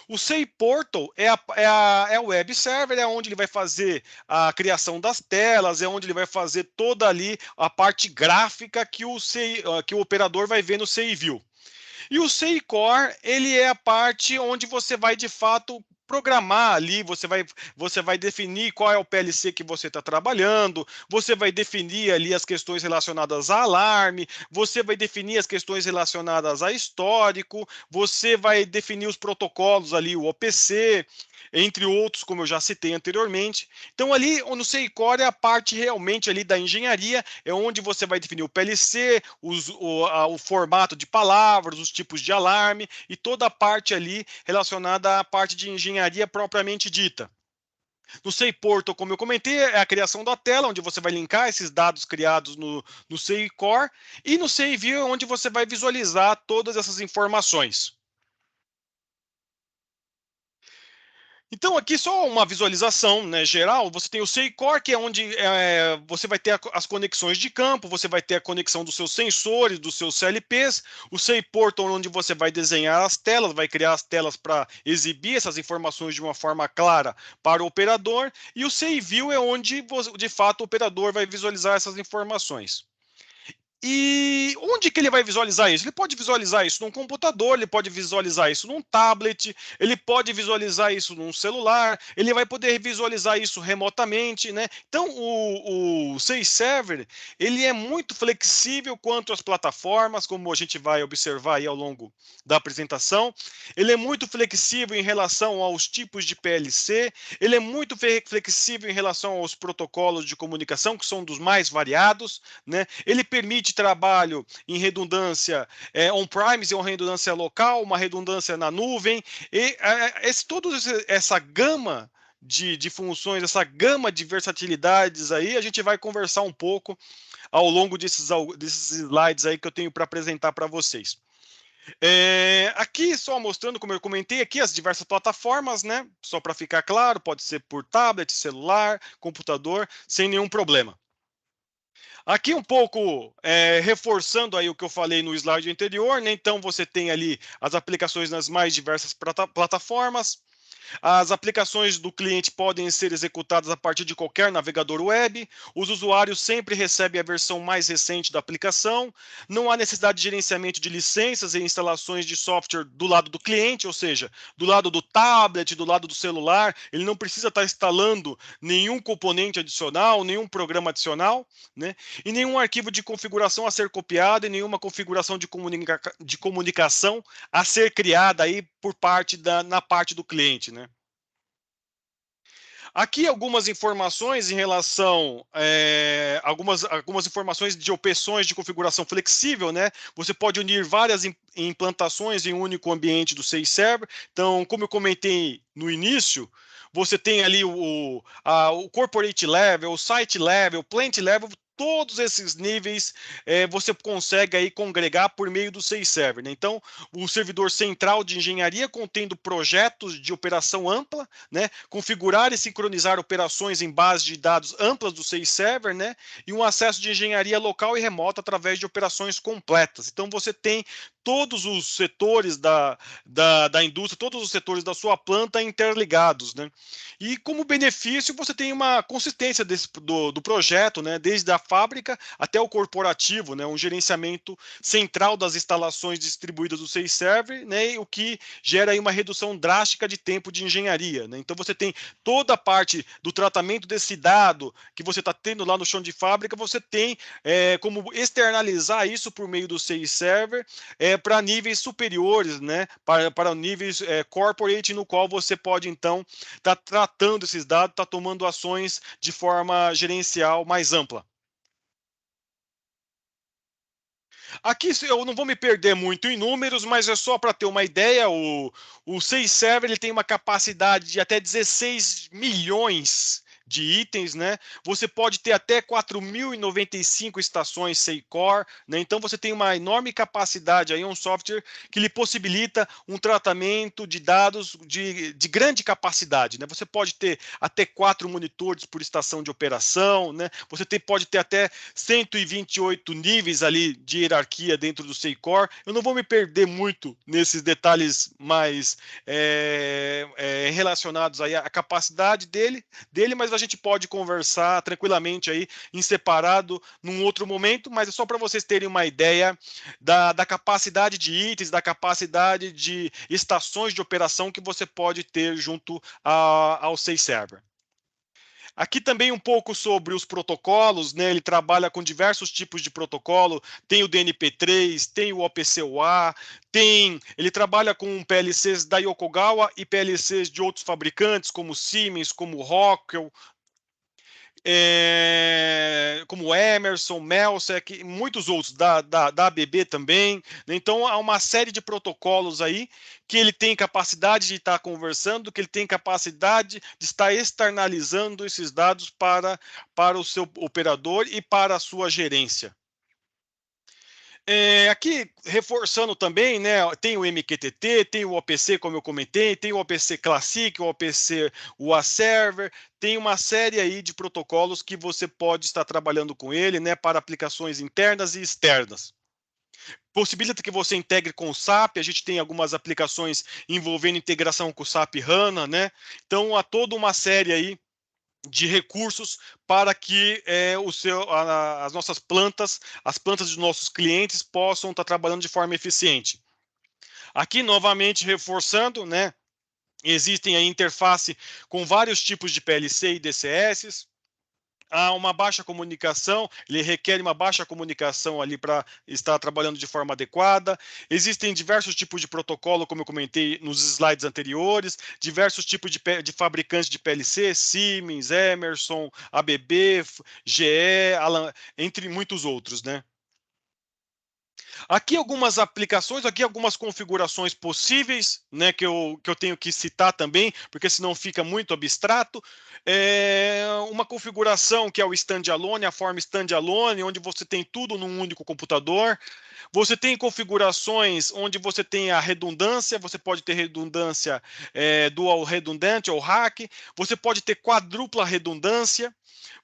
O SAI Portal é o web server, é onde ele vai fazer a criação das telas, é onde ele vai fazer toda ali a parte gráfica que o operador vai ver no SAI View. E o SAI Core, ele é a parte onde você vai, de fato, programar ali, você vai definir qual é o PLC que você está trabalhando, você vai definir ali as questões relacionadas a alarme, você vai definir as questões relacionadas a histórico, você vai definir os protocolos ali, o OPC, entre outros, como eu já citei anteriormente. Então, ali no SAI Core é a parte realmente ali da engenharia, é onde você vai definir o PLC, o formato de palavras, os tipos de alarme e toda a parte ali relacionada à parte de engenharia propriamente dita. No SAI Portal, como eu comentei, é a criação da tela, onde você vai linkar esses dados criados no SAI Core, e no SAI View, onde você vai visualizar todas essas informações. Então, aqui só uma visualização, né, geral. Você tem o SAI Core, que é onde você vai ter as conexões de campo, você vai ter a conexão dos seus sensores, dos seus CLPs, o SAI Portal, onde você vai desenhar as telas, vai criar as telas para exibir essas informações de uma forma clara para o operador, e o SAI View é onde, de fato, o operador vai visualizar essas informações. E onde que ele vai visualizar isso? Ele pode visualizar isso num computador, ele pode visualizar isso num tablet, ele pode visualizar isso num celular, ele vai poder visualizar isso remotamente, né? Então, o SAI Server, ele é muito flexível quanto às plataformas, como a gente vai observar aí ao longo da apresentação. Ele é muito flexível em relação aos tipos de PLC, ele é muito flexível em relação aos protocolos de comunicação, que são dos mais variados, né? Ele permite trabalho em redundância on-premise, uma redundância local, uma redundância na nuvem, e toda essa gama de funções, essa gama de versatilidades aí, a gente vai conversar um pouco ao longo desses slides aí que eu tenho para apresentar para vocês. Aqui só mostrando, como eu comentei aqui, as diversas plataformas, né? Só para ficar claro, pode ser por tablet, celular, computador, sem nenhum problema. Aqui um pouco reforçando aí o que eu falei no slide anterior, né? Então você tem ali as aplicações nas mais diversas plataformas. As aplicações do cliente podem ser executadas a partir de qualquer navegador web. Os usuários sempre recebem a versão mais recente da aplicação. Não há necessidade de gerenciamento de licenças e instalações de software do lado do cliente, ou seja, do lado do tablet, do lado do celular. Ele não precisa estar instalando nenhum componente adicional, nenhum programa adicional, né? E nenhum arquivo de configuração a ser copiado e nenhuma configuração de comunicação a ser criada aí por parte na parte do cliente, né? Aqui algumas informações em relação, algumas informações de opções de configuração flexível, né? Você pode unir várias implantações em um único ambiente do SAFe Server. Então, como eu comentei no início, você tem ali o corporate level, o site level, o plant level, todos esses níveis você consegue aí congregar por meio do SAFe Server, né? Então, o servidor central de engenharia contendo projetos de operação ampla, né? Configurar e sincronizar operações em base de dados amplas do SAFe Server, né? E um acesso de engenharia local e remota através de operações completas. Então, você tem todos os setores da indústria, todos os setores da sua planta interligados, né? E como benefício, você tem uma consistência do projeto, né? Desde a fábrica até o corporativo, né? Um gerenciamento central das instalações distribuídas do SAFe Server, né? O que gera aí uma redução drástica de tempo de engenharia, né? Então você tem toda a parte do tratamento desse dado que você está tendo lá no chão de fábrica, você tem como externalizar isso por meio do SAFe Server para níveis superiores, né? Para níveis corporate, no qual você pode então estar tratando esses dados, estar tomando ações de forma gerencial mais ampla. Aqui eu não vou me perder muito em números, mas é só para ter uma ideia, o SAFe Server ele tem uma capacidade de até 16 milhões de itens, né? Você pode ter até 4.095 estações SAFe-Core, né? Então você tem uma enorme capacidade aí, um software que lhe possibilita um tratamento de dados de grande capacidade, né? Você pode ter até 4 monitores por estação de operação, né? Você pode ter até 128 níveis ali de hierarquia dentro do SAFe-Core. Eu não vou me perder muito nesses detalhes mais relacionados aí à capacidade dele, mas a gente pode conversar tranquilamente aí em separado num outro momento, mas é só para vocês terem uma ideia da capacidade de itens, da capacidade de estações de operação que você pode ter junto ao SAFe Server. Aqui também um pouco sobre os protocolos, né? Ele trabalha com diversos tipos de protocolo, tem o DNP3, tem o OPC-UA, ele trabalha com PLCs da Yokogawa e PLCs de outros fabricantes, como Siemens, como Rockwell, como Emerson, Melsec e muitos outros, da ABB também, né? Então há uma série de protocolos aí que ele tem capacidade de estar conversando, que ele tem capacidade de estar externalizando esses dados para o seu operador e para a sua gerência. Aqui, reforçando também, né, tem o MQTT, tem o OPC, como eu comentei, tem o OPC Classic, o OPC UA Server, tem uma série aí de protocolos que você pode estar trabalhando com ele, né, para aplicações internas e externas. Possibilita que você integre com o SAP, a gente tem algumas aplicações envolvendo integração com o SAP HANA, né? Então, há toda uma série aí de recursos para que as nossas plantas, as plantas dos nossos clientes possam estar trabalhando de forma eficiente. Aqui, novamente, reforçando, né? Existem a interface com vários tipos de PLC e DCS, há uma baixa comunicação, ele requer uma baixa comunicação ali para estar trabalhando de forma adequada. Existem diversos tipos de protocolo, como eu comentei nos slides anteriores, diversos tipos de fabricantes de PLC, Siemens, Emerson, ABB, GE, entre muitos outros, né? Aqui algumas aplicações, aqui algumas configurações possíveis, né, que eu tenho que citar também, porque senão fica muito abstrato. Uma configuração que é o standalone, a forma standalone, onde você tem tudo num único computador. Você tem configurações onde você tem a redundância, você pode ter redundância dual redundante ou hack, você pode ter quadrupla redundância,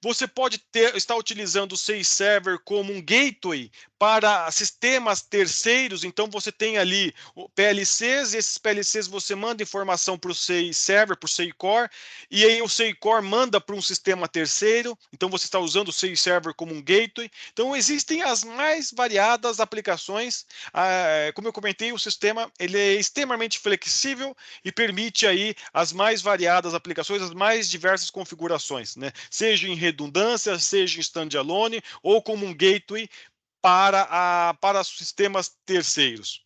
você pode estar utilizando o SAFe Server como um gateway para sistemas terceiros, então você tem ali PLCs, e esses PLCs você manda informação para o SAFe Server, para o SAFe Core, e aí o SAFe Core manda para um sistema terceiro, então você está usando o SAFe Server como um gateway. Então existem as mais variadas aplicações, como eu comentei, o sistema ele é extremamente flexível e permite aí as mais variadas aplicações, as mais diversas configurações, né? Seja em redundância, seja em standalone ou como um gateway para sistemas terceiros.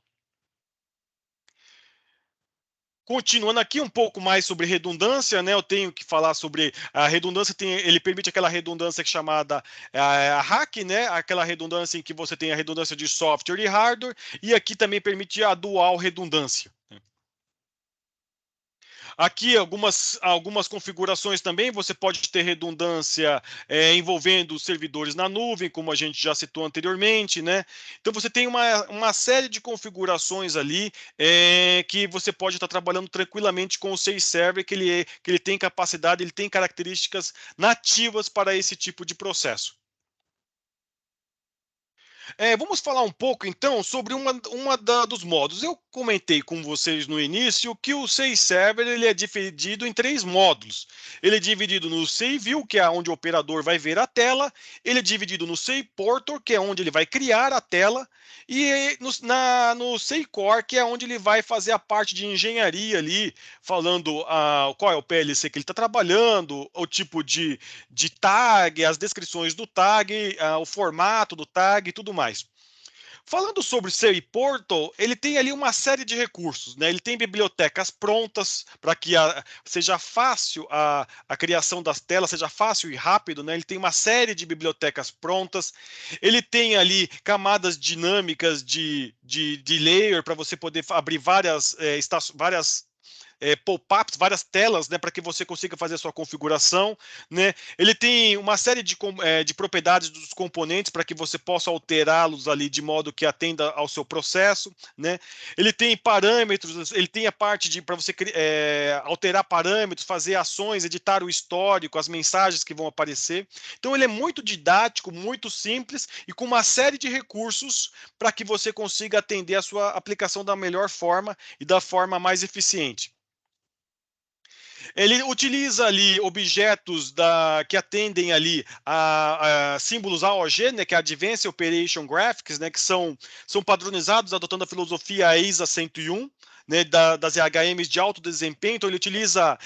Continuando aqui um pouco mais sobre redundância, né? Eu tenho que falar sobre a redundância. Ele permite aquela redundância que é chamada a hack, né? Aquela redundância em que você tem a redundância de software e hardware, e aqui também permite a dual redundância. Aqui algumas configurações também, você pode ter redundância envolvendo servidores na nuvem, como a gente já citou anteriormente, né? Então você tem uma série de configurações ali que você pode estar trabalhando tranquilamente com o SACE Server, que ele tem capacidade, ele tem características nativas para esse tipo de processo. Vamos falar um pouco, então, sobre dos modos. Eu comentei com vocês no início que o SACE Server ele é dividido em 3 módulos. Ele é dividido no SACE View, que é onde o operador vai ver a tela. Ele é dividido no SACE Portal, que é onde ele vai criar a tela. E no SACE Core, que é onde ele vai fazer a parte de engenharia ali, falando qual é o PLC que ele está trabalhando, o tipo de tag, as descrições do tag, o formato do tag e tudo mais. Falando sobre o SACE Portal, ele tem ali uma série de recursos, né? Ele tem bibliotecas prontas para que seja fácil a criação das telas, seja fácil e rápido, né? Ele tem uma série de bibliotecas prontas. Ele tem ali camadas dinâmicas de layer para você poder abrir várias pop-ups, várias telas, né, para que você consiga fazer a sua configuração, né? Ele tem uma série de propriedades dos componentes para que você possa alterá-los ali de modo que atenda ao seu processo, né? Ele tem parâmetros, ele tem a parte para você alterar parâmetros, fazer ações, editar o histórico, as mensagens que vão aparecer. Então ele é muito didático, muito simples e com uma série de recursos para que você consiga atender a sua aplicação da melhor forma e da forma mais eficiente. Ele utiliza ali objetos que atendem ali a símbolos AOG, né, que é Advanced Operation Graphics, né, que são padronizados adotando a filosofia ISA 101, né, das HMs de alto desempenho. Então ele utiliza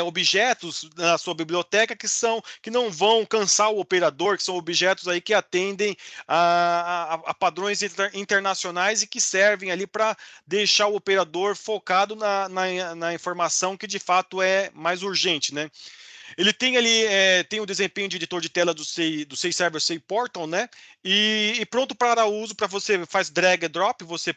objetos na sua biblioteca que não vão cansar o operador, que são objetos aí que atendem a padrões internacionais e que servem ali para deixar o operador focado na informação que de fato é mais urgente, né? Ele tem ali tem o desempenho de editor de tela do SACE Server SACE Portal, né? E pronto para uso, para você faz drag and drop, você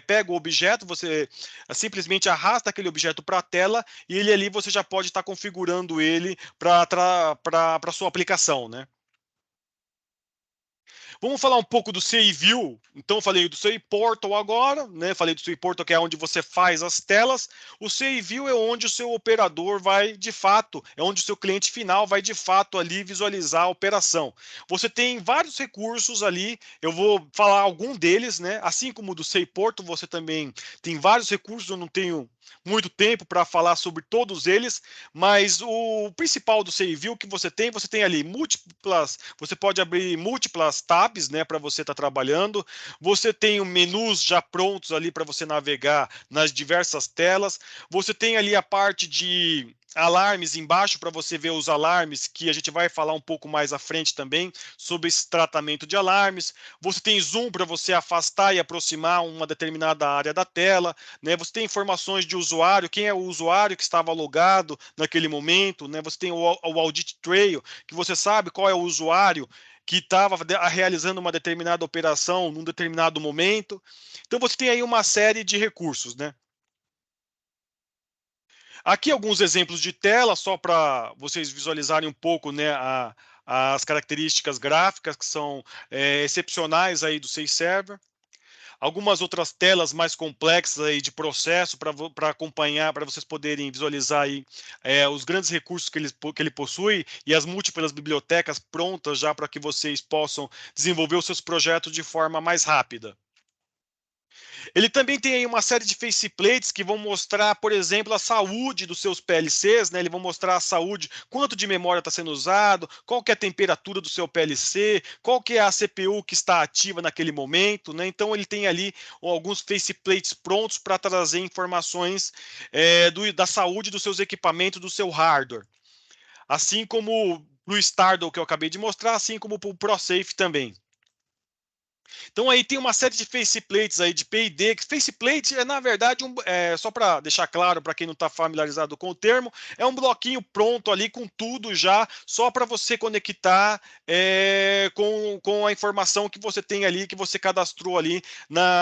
pega o objeto, você simplesmente arrasta aquele objeto para a tela e ele ali você já pode estar configurando ele para a sua aplicação, né? Vamos falar um pouco do SACE View. Então, falei do SACE Portal agora, né? Falei do SACE Portal, que é onde você faz as telas. O SACE View é onde o seu operador vai, de fato, é onde o seu cliente final vai, de fato, ali visualizar a operação. Você tem vários recursos ali, eu vou falar algum deles, né? Assim como do SACE Portal, você também tem vários recursos, eu não tenho muito tempo para falar sobre todos eles, mas o principal do SACE View que você tem ali você pode abrir múltiplas tabs, né, para você estar trabalhando. Você tem menus já prontos ali para você navegar nas diversas telas. Você tem ali a parte de alarmes embaixo para você ver os alarmes, que a gente vai falar um pouco mais à frente também sobre esse tratamento de alarmes. Você tem zoom para você afastar e aproximar uma determinada área da tela, né? Você tem informações de usuário, quem é o usuário que estava logado naquele momento, né? Você tem o audit trail, que você sabe qual é o usuário que estava realizando uma determinada operação num determinado momento. Então você tem aí uma série de recursos, né? Aqui alguns exemplos de tela, só para vocês visualizarem um pouco, né, as características gráficas que são excepcionais aí do SACE Server. Algumas outras telas mais complexas aí de processo para acompanhar, para vocês poderem visualizar aí os grandes recursos que ele possui e as múltiplas bibliotecas prontas já para que vocês possam desenvolver os seus projetos de forma mais rápida. Ele também tem aí uma série de faceplates que vão mostrar, por exemplo, a saúde dos seus PLCs, né? Ele vão mostrar a saúde, quanto de memória está sendo usado, qual que é a temperatura do seu PLC, qual que é a CPU que está ativa naquele momento, né? Então ele tem ali alguns faceplates prontos para trazer informações da saúde dos seus equipamentos, do seu hardware. Assim como no Stardoll que eu acabei de mostrar, assim como para o ProSafe também. Então aí tem uma série de faceplates aí de PID, que faceplate é na verdade, só para deixar claro para quem não está familiarizado com o termo, é um bloquinho pronto ali com tudo já, só para você conectar com a informação que você tem ali, que você cadastrou ali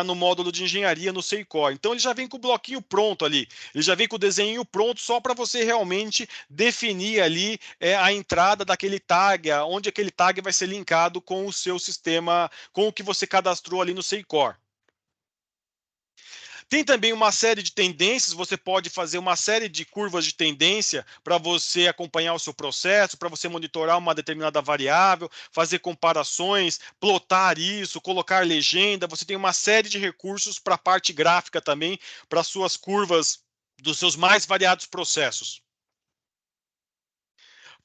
no módulo de engenharia no SEICOR. Então ele já vem com o bloquinho pronto ali, ele já vem com o desenho pronto só para você realmente definir ali a entrada daquele tag, onde aquele tag vai ser linkado com o seu sistema, com o que você cadastrou ali no SEICOR. Tem também uma série de tendências, você pode fazer uma série de curvas de tendência para você acompanhar o seu processo, para você monitorar uma determinada variável, fazer comparações, plotar isso, colocar legenda, você tem uma série de recursos para a parte gráfica também, para suas curvas dos seus mais variados processos.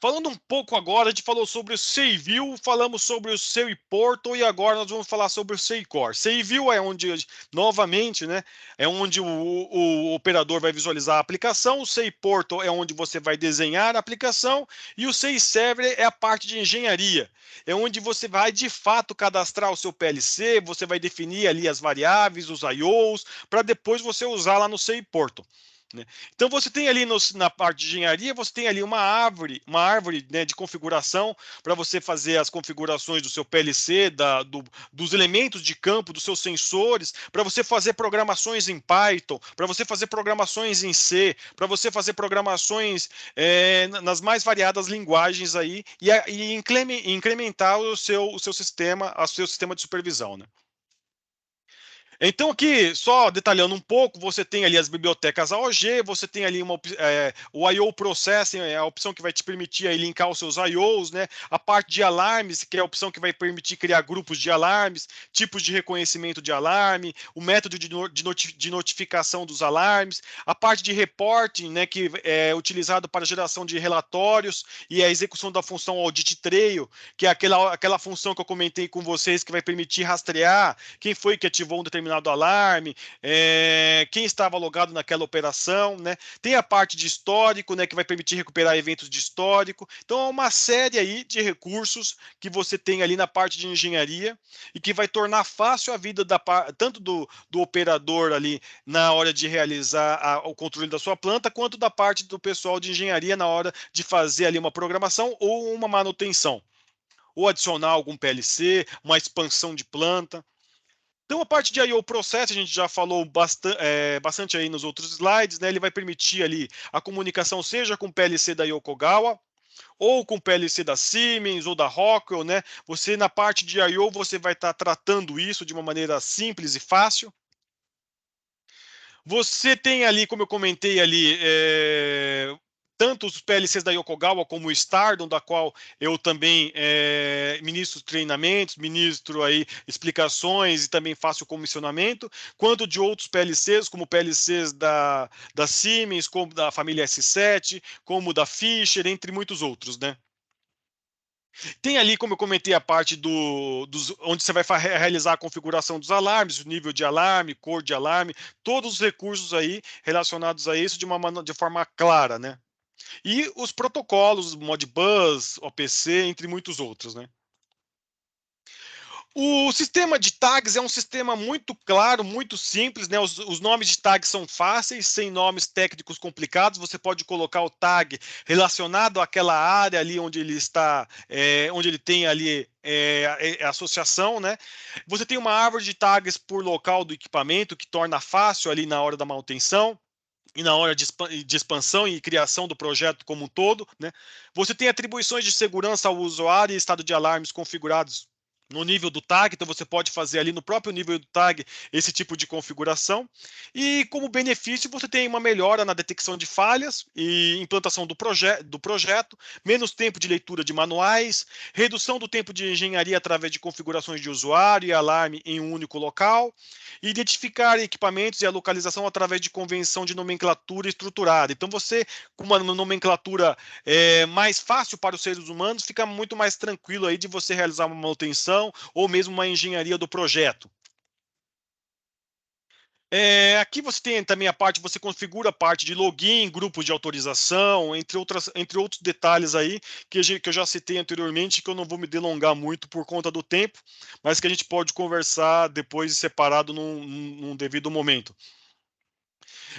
Falando um pouco agora, a gente falou sobre o SeiView, falamos sobre o SeiPortal e agora nós vamos falar sobre o SeiCore. SeiView é onde, novamente, né, é onde o operador vai visualizar a aplicação, o SeiPortal é onde você vai desenhar a aplicação e o SeiServer é a parte de engenharia. É onde você vai, de fato, cadastrar o seu PLC, você vai definir ali as variáveis, os IOs, para depois você usar lá no SeiPortal. Então você tem ali na parte de engenharia, você tem ali uma árvore né, de configuração para você fazer as configurações do seu PLC, dos elementos de campo, dos seus sensores, para você fazer programações em Python, para você fazer programações em C, para você fazer programações nas mais variadas linguagens aí e incrementar o seu sistema de supervisão, né? Então aqui, só detalhando um pouco, você tem ali as bibliotecas AOG, você tem ali o I/O Processing, é a opção que vai te permitir aí linkar os seus I/Os, né? A parte de alarmes, que é a opção que vai permitir criar grupos de alarmes, tipos de reconhecimento de alarme, o método de notificação dos alarmes, a parte de reporting, né, que é utilizado para a geração de relatórios e a execução da função Audit Trail, que é aquela função que eu comentei com vocês que vai permitir rastrear quem foi que ativou um determinado alarme, quem estava logado naquela operação, né? Tem a parte de histórico, né, que vai permitir recuperar eventos de histórico. Então, é uma série aí de recursos que você tem ali na parte de engenharia e que vai tornar fácil a vida tanto do operador ali na hora de realizar o controle da sua planta, quanto da parte do pessoal de engenharia na hora de fazer ali uma programação ou uma manutenção, ou adicionar algum PLC, uma expansão de planta. Então, a parte de I/O Process, a gente já falou bastante aí nos outros slides, né? Ele vai permitir ali a comunicação seja com o PLC da Yokogawa, ou com o PLC da Siemens ou da Rockwell, né? Você, na parte de I/O, você vai estar tratando isso de uma maneira simples e fácil. Você tem ali, como eu comentei ali, tanto os PLCs da Yokogawa como o Stardom, da qual eu também ministro treinamentos, ministro aí explicações e também faço o comissionamento, quanto de outros PLCs, como PLCs da Siemens, como da família S7, como da Fisher, entre muitos outros, né? Tem ali, como eu comentei, a parte onde você vai realizar a configuração dos alarmes, o nível de alarme, cor de alarme, todos os recursos aí relacionados a isso de forma clara, né? E os protocolos, Modbus, OPC, entre muitos outros, né? O sistema de tags é um sistema muito claro, muito simples, né? Os nomes de tags são fáceis, sem nomes técnicos complicados. Você pode colocar o tag relacionado àquela área ali onde ele está, onde ele tem ali a associação, né? Você tem uma árvore de tags por local do equipamento, que torna fácil ali na hora da manutenção e na hora de expansão e criação do projeto como um todo, né? Você tem atribuições de segurança ao usuário e estado de alarmes configurados no nível do tag, então você pode fazer ali no próprio nível do tag esse tipo de configuração. E como benefício, você tem uma melhora na detecção de falhas e implantação do projeto, menos tempo de leitura de manuais, redução do tempo de engenharia através de configurações de usuário e alarme em um único local, e identificar equipamentos e a localização através de convenção de nomenclatura estruturada. Então você, com uma nomenclatura mais fácil para os seres humanos, fica muito mais tranquilo aí de você realizar uma manutenção ou mesmo uma engenharia do projeto. Aqui você tem também a parte, você configura a parte de login, grupos de autorização, entre outros detalhes aí que eu já citei anteriormente, que eu não vou me delongar muito por conta do tempo, mas que a gente pode conversar depois separado num devido momento.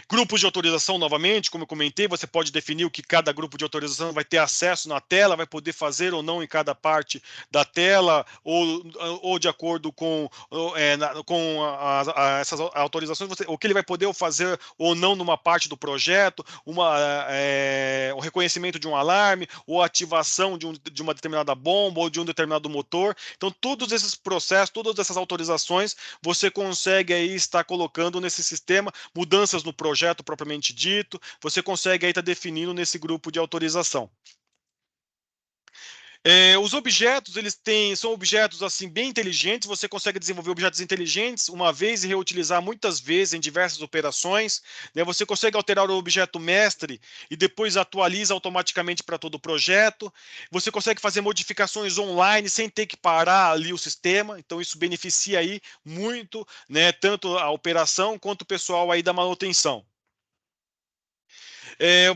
Grupos de autorização, novamente, como eu comentei, você pode definir o que cada grupo de autorização vai ter acesso na tela, vai poder fazer ou não em cada parte da tela, ou de acordo com, essas autorizações, o que ele vai poder fazer ou não numa parte do projeto, o reconhecimento de um alarme, ou a ativação de uma determinada bomba, ou de um determinado motor. Então, todos esses processos, todas essas autorizações, você consegue aí estar colocando nesse sistema, mudanças no projeto propriamente dito, você consegue aí estar definindo nesse grupo de autorização. Os objetos, são objetos assim bem inteligentes, você consegue desenvolver objetos inteligentes uma vez e reutilizar muitas vezes em diversas operações, né? Você consegue alterar o objeto mestre e depois atualiza automaticamente para todo o projeto. Você consegue fazer modificações online sem ter que parar ali o sistema, então isso beneficia aí muito, né, tanto a operação quanto o pessoal aí da manutenção.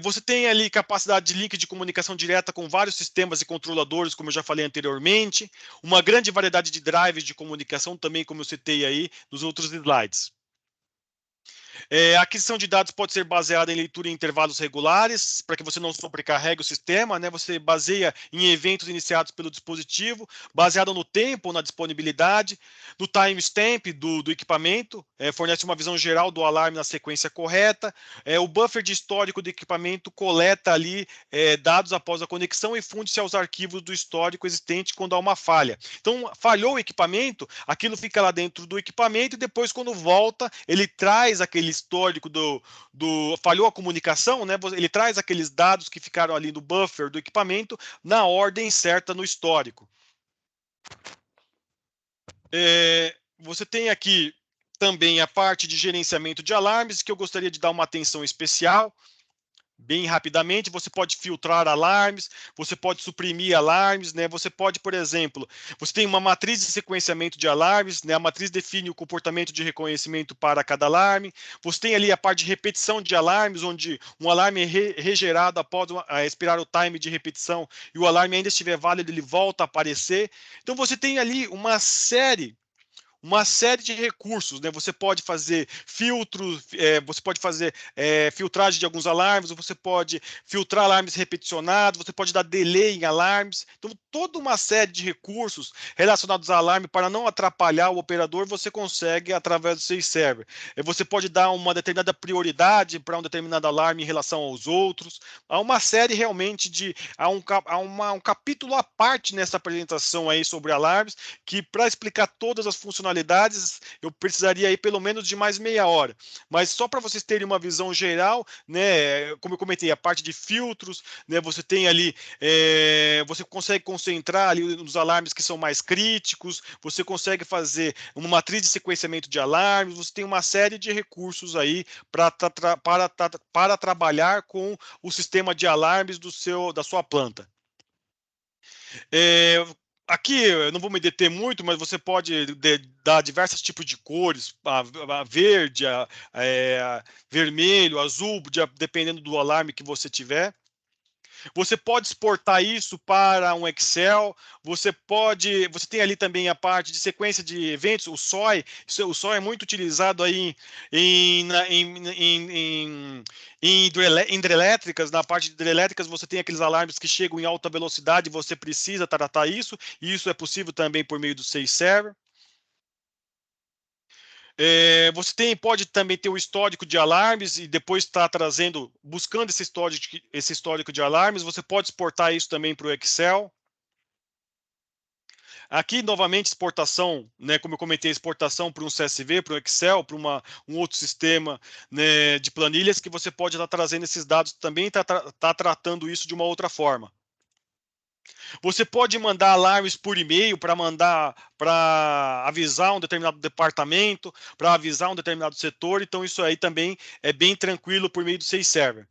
Você tem ali capacidade de link de comunicação direta com vários sistemas e controladores, como eu já falei anteriormente, uma grande variedade de drivers de comunicação também, como eu citei aí nos outros slides. A aquisição de dados pode ser baseada em leitura em intervalos regulares, para que você não sobrecarregue o sistema, né? Você baseia em eventos iniciados pelo dispositivo, baseado no tempo, na disponibilidade, no timestamp do equipamento, fornece uma visão geral do alarme na sequência correta. O buffer de histórico do equipamento coleta ali dados após a conexão e funde-se aos arquivos do histórico existente quando há uma falha. Então, falhou o equipamento, aquilo fica lá dentro do equipamento e depois, quando volta, ele traz aquele histórico falhou a comunicação, né? Ele traz aqueles dados que ficaram ali no buffer do equipamento na ordem certa no histórico. Você tem aqui também a parte de gerenciamento de alarmes, que eu gostaria de dar uma atenção especial. Bem rapidamente, você pode filtrar alarmes, você pode suprimir alarmes, né? Você pode, por exemplo, você tem uma matriz de sequenciamento de alarmes, né? A matriz define o comportamento de reconhecimento para cada alarme. Você tem ali a parte de repetição de alarmes, onde um alarme é regerado após expirar o time de repetição e o alarme ainda estiver válido, ele volta a aparecer. Então você tem ali uma série de recursos, né? Você pode fazer filtros, você pode fazer filtragem de alguns alarmes, você pode filtrar alarmes repeticionados, você pode dar delay em alarmes. Então, toda uma série de recursos relacionados a alarme para não atrapalhar o operador, você consegue através do seu server. Você pode dar uma determinada prioridade para um determinado alarme em relação aos outros. Há uma série realmente há um capítulo à parte nessa apresentação aí sobre alarmes, que para explicar todas as funcionalidades, eu precisaria aí pelo menos de mais meia hora. Mas só para vocês terem uma visão geral, né, como eu comentei, a parte de filtros, né, você tem ali, você consegue concentrar ali nos alarmes que são mais críticos, você consegue fazer uma matriz de sequenciamento de alarmes, você tem uma série de recursos aí para trabalhar com o sistema de alarmes da sua planta. Aqui eu não vou me deter muito, mas você pode dar diversos tipos de cores, a verde, vermelho, azul, dependendo do alarme que você tiver. Você pode exportar isso para um Excel, você tem ali também a parte de sequência de eventos, o SOI. O SOI é muito utilizado aí em hidrelétricas. Na parte de hidrelétricas você tem aqueles alarmes que chegam em alta velocidade, você precisa tratar isso, e isso é possível também por meio do SaveServer. Você pode também ter o histórico de alarmes e depois estar buscando esse histórico de alarmes. Você pode exportar isso também para o Excel. Aqui, novamente, exportação, né, como eu comentei, exportação para um CSV, para um Excel, para um outro sistema, né, de planilhas, que você pode estar trazendo esses dados também e tá tratando isso de uma outra forma. Você pode mandar alarmes por e-mail para avisar um determinado departamento, para avisar um determinado setor. Então, isso aí também é bem tranquilo por meio do SaveServer.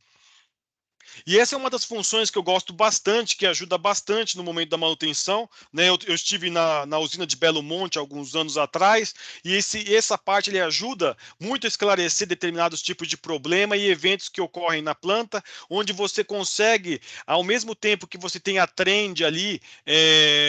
E essa é uma das funções que eu gosto bastante, que ajuda bastante no momento da manutenção, né? Eu estive na usina de Belo Monte alguns anos atrás, e essa parte ele ajuda muito a esclarecer determinados tipos de problema e eventos que ocorrem na planta, onde você consegue, ao mesmo tempo que você tem a trend ali,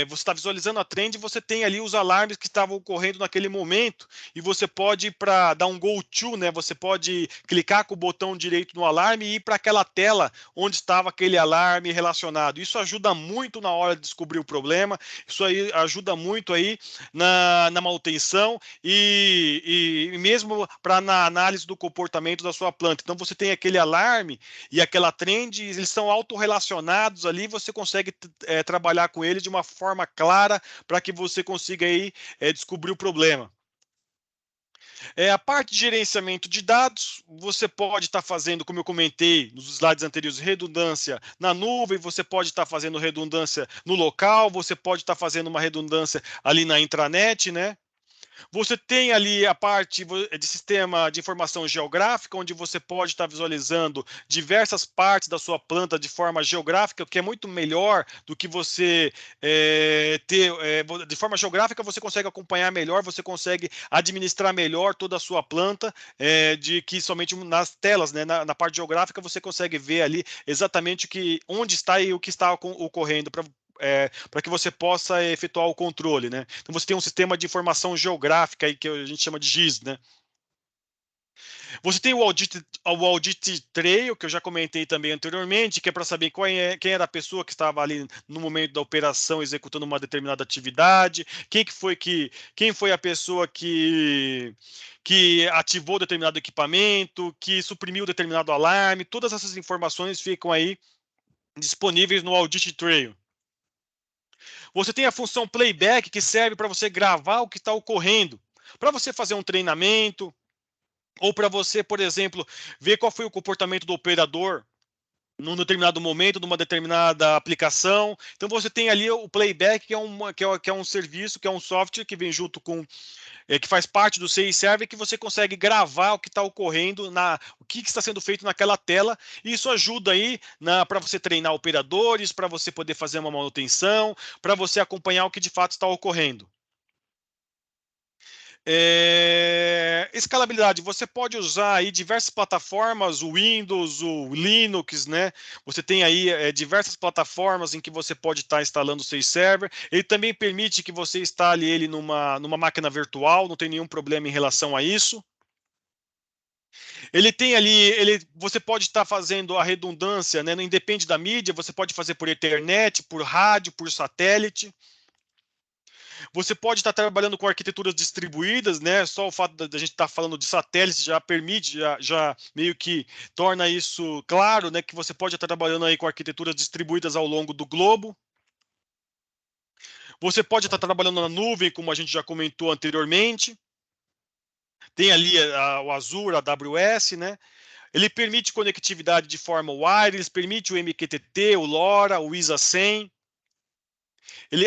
você está visualizando a trend, você tem ali os alarmes que estavam ocorrendo naquele momento, e você pode, para dar um go to, né? Você pode clicar com o botão direito no alarme e ir para aquela tela onde estava aquele alarme relacionado. Isso ajuda muito na hora de descobrir o problema, isso aí ajuda muito aí na manutenção e mesmo para na análise do comportamento da sua planta. Então você tem aquele alarme e aquela trend, eles são autorrelacionados ali, você consegue trabalhar com eles de uma forma clara para que você consiga aí descobrir o problema. A parte de gerenciamento de dados, você pode estar fazendo, como eu comentei nos slides anteriores, redundância na nuvem, você pode estar fazendo redundância no local, você pode estar fazendo uma redundância ali na intranet, né? Você tem ali a parte de sistema de informação geográfica, onde você pode estar visualizando diversas partes da sua planta de forma geográfica, o que é muito melhor do que você ter. De forma geográfica, você consegue acompanhar melhor, você consegue administrar melhor toda a sua planta, de que somente nas telas, né, na parte geográfica, você consegue ver ali exatamente onde está e o que está ocorrendo para que você possa efetuar o controle, né? Então você tem um sistema de informação geográfica aí que a gente chama de GIS, né? Você tem o audit trail, que eu já comentei também anteriormente, que é para saber quem era a pessoa que estava ali no momento da operação executando uma determinada atividade, quem foi a pessoa que ativou determinado equipamento, que suprimiu determinado alarme, todas essas informações ficam aí disponíveis no audit trail. Você tem a função playback, que serve para você gravar o que está ocorrendo, para você fazer um treinamento, ou para você, por exemplo, ver qual foi o comportamento do operador num determinado momento, numa determinada aplicação. Então você tem ali o playback, que é um serviço, que é um software que vem junto com que faz parte do CI Server, que você consegue gravar o que está ocorrendo, o que está sendo feito naquela tela, e isso ajuda aí para você treinar operadores, para você poder fazer uma manutenção, para você acompanhar o que de fato está ocorrendo. Escalabilidade, você pode usar aí diversas plataformas, o Windows, o Linux, né? Você tem aí diversas plataformas em que você pode estar instalando o seu server. Ele também permite que você instale ele numa máquina virtual, não tem nenhum problema em relação a isso. Ele tem ali, você pode estar fazendo a redundância, né? Não independe da mídia, você pode fazer por internet, por rádio, por satélite. Você pode estar trabalhando com arquiteturas distribuídas, né? Só o fato da gente estar falando de satélites já permite, já meio que torna isso claro, né? Que você pode estar trabalhando aí com arquiteturas distribuídas ao longo do globo. Você pode estar trabalhando na nuvem, como a gente já comentou anteriormente. Tem ali o Azure, a AWS, né? Ele permite conectividade de forma wireless, permite o MQTT, o LoRa, o ISA-100.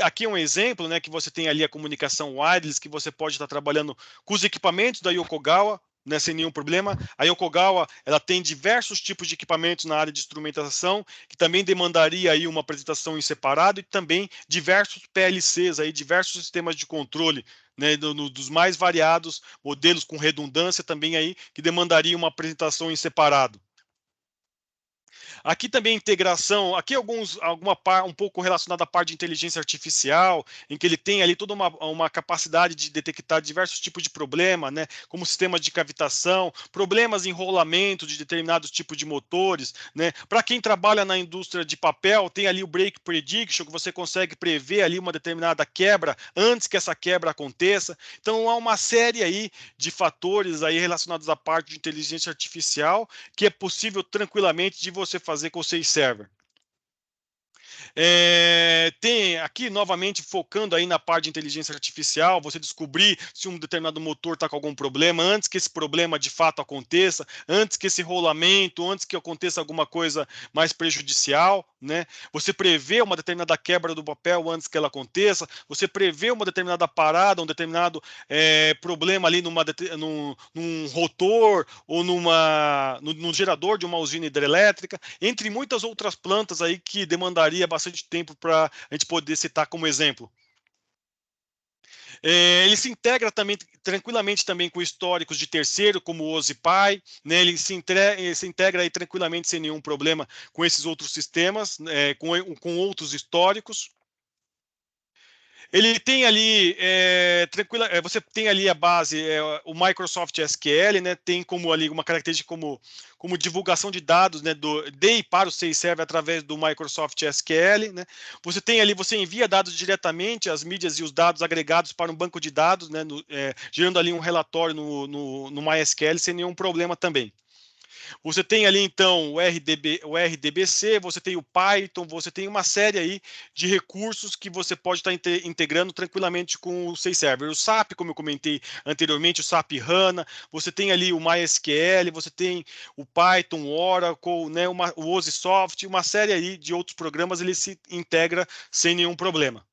Aqui é um exemplo, né, que você tem ali a comunicação wireless, que você pode estar trabalhando com os equipamentos da Yokogawa, né, sem nenhum problema. A Yokogawa, ela tem diversos tipos de equipamentos na área de instrumentação, que também demandaria aí uma apresentação em separado, e também diversos PLCs, aí, diversos sistemas de controle, né, dos mais variados modelos com redundância também aí, que demandaria uma apresentação em separado. Aqui também integração, aqui um pouco relacionado à parte de inteligência artificial, em que ele tem ali toda uma capacidade de detectar diversos tipos de problema, né, como sistemas de cavitação, problemas em rolamento de determinados tipos de motores, né. Para quem trabalha na indústria de papel, tem ali o break prediction, que você consegue prever ali uma determinada quebra antes que essa quebra aconteça. Então há uma série aí de fatores aí relacionados à parte de inteligência artificial que é possível tranquilamente de você fazer com o seu server. tem aqui, novamente, focando aí na parte de inteligência artificial, você descobrir se um determinado motor está com algum problema, antes que esse problema de fato aconteça, antes que esse rolamento, antes que aconteça alguma coisa mais prejudicial, né? Você prevê uma determinada quebra do papel antes que ela aconteça, você prevê uma determinada parada, um determinado problema ali num rotor ou no gerador de uma usina hidrelétrica, entre muitas outras plantas aí que demandaria bastante tempo para a gente poder citar como exemplo. Ele se integra também tranquilamente também com históricos de terceiro, como o OSIPy, né? Ele se integra aí tranquilamente sem nenhum problema com esses outros sistemas, com outros históricos. Ele tem ali, você tem ali a base, o Microsoft SQL, né? Tem como ali uma característica como divulgação de dados, né? De e para o SAFe Server através do Microsoft SQL, né? Você tem ali, você envia dados diretamente, as mídias e os dados agregados para um banco de dados, né? Gerando ali um relatório no MySQL sem nenhum problema também. Você tem ali, então, o RDBC, você tem o Python, você tem uma série aí de recursos que você pode estar integrando tranquilamente com o SAFe Server. O SAP, como eu comentei anteriormente, o SAP HANA, você tem ali o MySQL, você tem o Python, o Oracle, né, o OSIsoft, uma série aí de outros programas, ele se integra sem nenhum problema.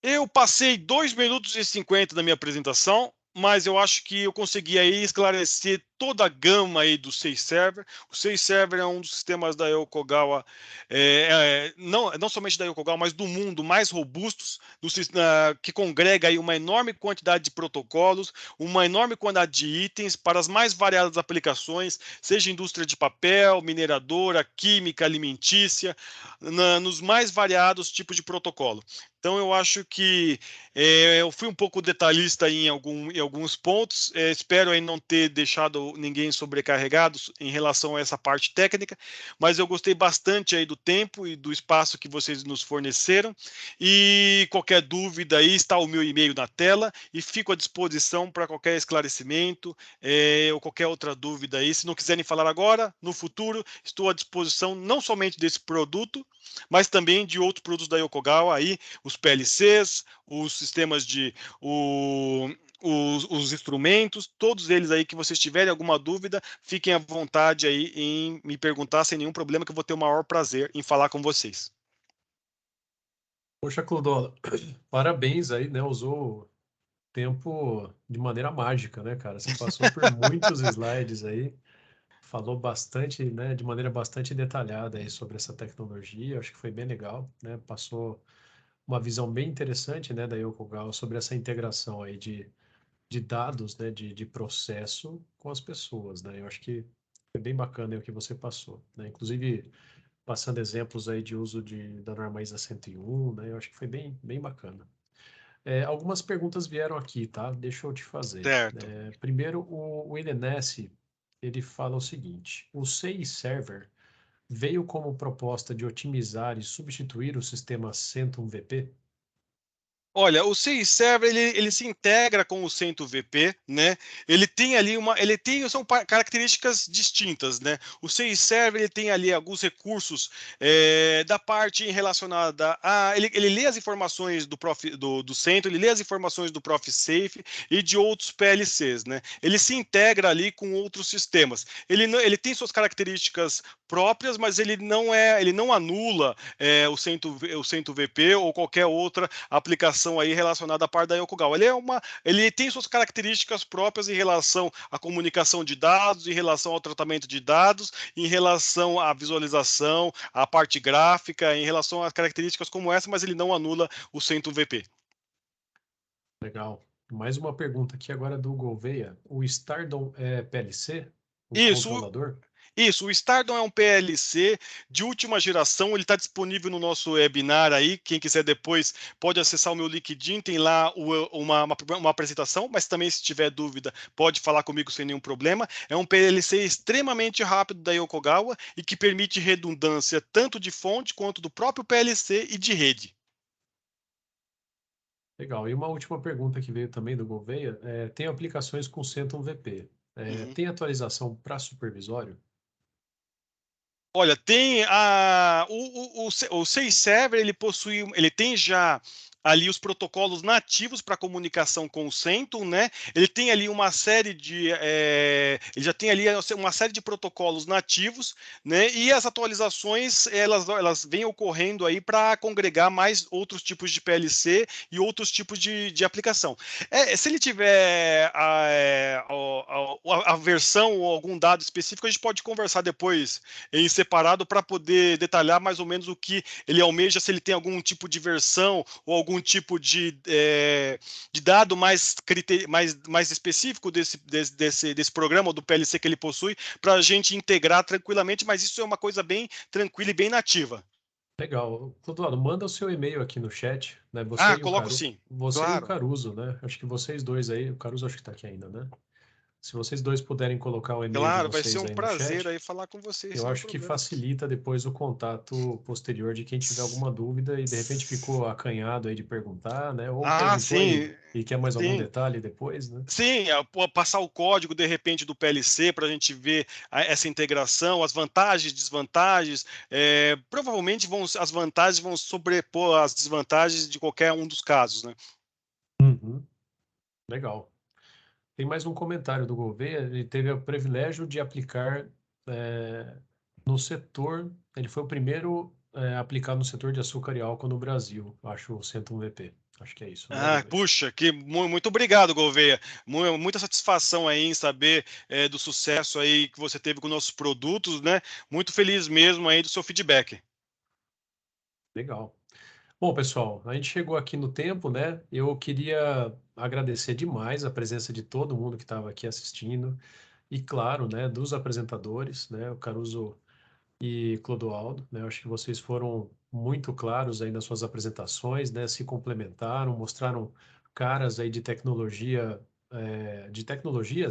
Eu passei 2 minutos e 50 da minha apresentação, mas eu acho que eu consegui aí esclarecer toda a gama aí do SAFe Server. O SAFe Server é um dos sistemas da Yokogawa, não somente da Yokogawa, mas do mundo mais robustos, que congrega aí uma enorme quantidade de protocolos, uma enorme quantidade de itens para as mais variadas aplicações, seja indústria de papel, mineradora, química, alimentícia, nos mais variados tipos de protocolo. Então, eu acho que eu fui um pouco detalhista em alguns pontos. Espero aí não ter deixado ninguém sobrecarregado em relação a essa parte técnica, mas eu gostei bastante aí do tempo e do espaço que vocês nos forneceram. E qualquer dúvida aí, está o meu e-mail na tela e fico à disposição para qualquer esclarecimento ou qualquer outra dúvida aí. Se não quiserem falar agora, no futuro, estou à disposição não somente desse produto, mas também de outros produtos da Yokogawa aí, os PLCs, os sistemas os instrumentos, todos eles aí que vocês tiverem alguma dúvida, fiquem à vontade aí em me perguntar sem nenhum problema, que eu vou ter o maior prazer em falar com vocês. Poxa, Clodola, parabéns aí, né? Usou o tempo de maneira mágica, né, cara? Você passou por muitos slides aí, falou bastante, né, de maneira bastante detalhada aí sobre essa tecnologia. Acho que foi bem legal, né? Passou uma visão bem interessante, né, da Yokogawa sobre essa integração aí de dados, né, de processo com as pessoas, né? Eu acho que foi bem bacana aí o que você passou, né? Inclusive passando exemplos aí de uso da norma ISA 101, né? Eu acho que foi bem bacana. Algumas perguntas vieram aqui, tá? Deixa eu te fazer. Certo. Primeiro, o INNS, ele fala o seguinte: o SAFe Server veio como proposta de otimizar e substituir o sistema CentOS VP? Olha, o SAFe Server ele se integra com o CentOS-VP, né? Ele tem ali são características distintas, né? O SAFe Server ele tem ali alguns recursos da parte relacionada a ele lê as informações do Centro, ele lê as informações do ProfSafe e de outros PLCs, né? Ele se integra ali com outros sistemas. Ele tem suas características próprias, mas ele não anula o CentOS-VP ou qualquer outra aplicação aí relacionada à parte da Yokogawa. Ele tem suas características próprias em relação à comunicação de dados, em relação ao tratamento de dados, em relação à visualização, à parte gráfica, em relação a características como essa, mas ele não anula o CentOS VP. Legal. Mais uma pergunta aqui agora do Gouveia. O Stardom é PLC? O Isso, controlador? Isso, o Stardom é um PLC de última geração, ele está disponível no nosso webinar aí, quem quiser depois pode acessar o meu LinkedIn, tem lá uma apresentação, mas também se tiver dúvida pode falar comigo sem nenhum problema. É um PLC extremamente rápido da Yokogawa e que permite redundância tanto de fonte quanto do próprio PLC e de rede. Legal. E uma última pergunta que veio também do Gouveia. Tem aplicações com CentOS VP. Uhum. Tem atualização para supervisório? Olha, tem o SAFe Server, ele tem já ali os protocolos nativos para comunicação com o CENTUM, né? Ele tem ali uma série de, ele já tem ali uma série de protocolos nativos, né? E as atualizações elas vêm ocorrendo aí para congregar mais outros tipos de PLC e outros tipos de aplicação. Se ele tiver a versão ou algum dado específico, a gente pode conversar depois em separado para poder detalhar mais ou menos o que ele almeja, se ele tem algum tipo de versão ou algum tipo de dado mais específico desse programa ou do PLC que ele possui, para a gente integrar tranquilamente, mas isso é uma coisa bem tranquila e bem nativa. Legal. Clodoaldo, manda o seu e-mail aqui no chat, né? Coloco sim, Você e o claro. Caruso, né? Acho que vocês dois aí, o Caruso acho que está aqui ainda, né? Se vocês dois puderem colocar o e-mail de Claro, vai ser vocês um aí no prazer chat, aí falar com vocês, eu sem acho que problemas. facilita depois o contato posterior de quem tiver alguma dúvida e de repente ficou acanhado aí de perguntar, né? Ou perguntou Sim, e quer mais algum sim. detalhe depois, né? Sim, passar o código de repente do PLC para a gente ver essa integração, as vantagens, desvantagens. Provavelmente as vantagens vão sobrepor as desvantagens de qualquer um dos casos, né? Uhum. Legal. Tem mais um comentário do Gouveia. Ele teve o privilégio de aplicar no setor. Ele foi o primeiro a aplicar no setor de açúcar e álcool no Brasil. Acho o 101VP. Acho que é isso, né, Gouveia? Puxa, muito obrigado, Gouveia. Muita satisfação aí em saber do sucesso aí que você teve com nossos produtos, né? Muito feliz mesmo aí do seu feedback. Legal. Bom, pessoal, a gente chegou aqui no tempo, né? Eu queria agradecer demais a presença de todo mundo que estava aqui assistindo e, claro, né, dos apresentadores, né, o Caruso e Clodoaldo, né? Eu acho que vocês foram muito claros aí nas suas apresentações, né? Se complementaram, mostraram caras aí de tecnologias,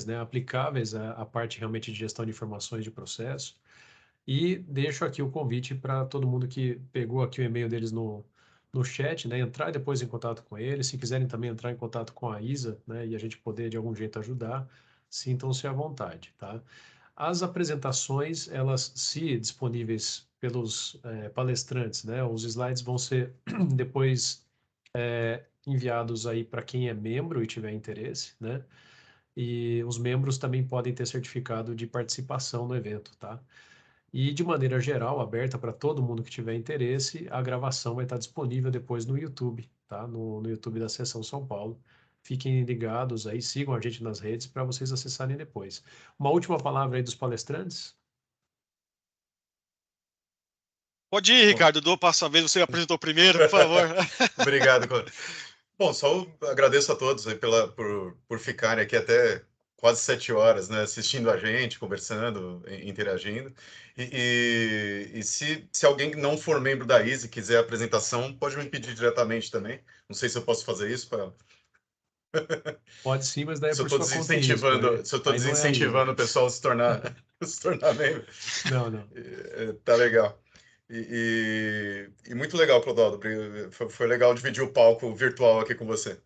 né? Aplicáveis à parte realmente de gestão de informações de processo. E deixo aqui o convite para todo mundo que pegou aqui o e-mail deles no chat, né? Entrar depois em contato com eles. Se quiserem também entrar em contato com a Isa, né? E a gente poder de algum jeito ajudar, sintam-se à vontade, tá? As apresentações, elas, se disponíveis pelos palestrantes, né? Os slides vão ser depois enviados aí para quem é membro e tiver interesse, né? E os membros também podem ter certificado de participação no evento, tá? E de maneira geral, aberta para todo mundo que tiver interesse, a gravação vai estar disponível depois no YouTube, tá? No YouTube da Seção São Paulo. Fiquem ligados aí, sigam a gente nas redes para vocês acessarem depois. Uma última palavra aí dos palestrantes? Pode ir, Bom, Ricardo. Passo a vez, você apresentou primeiro, por favor. obrigado, Cláudio. Bom, só agradeço a todos aí por ficarem aqui até quase 7 horas, né, assistindo a gente, conversando, interagindo. E se alguém não for membro da ISE e quiser a apresentação, pode me pedir diretamente também. Não sei se eu posso fazer isso. Pode sim, mas daí é Se eu por estou sua conta e risco. desincentivando, se eu estou Aí não é a Isa. desincentivando o pessoal a se tornar, se tornar membro. Não, não. Tá legal. E muito legal, Clodoaldo. Foi legal dividir o palco virtual aqui com você.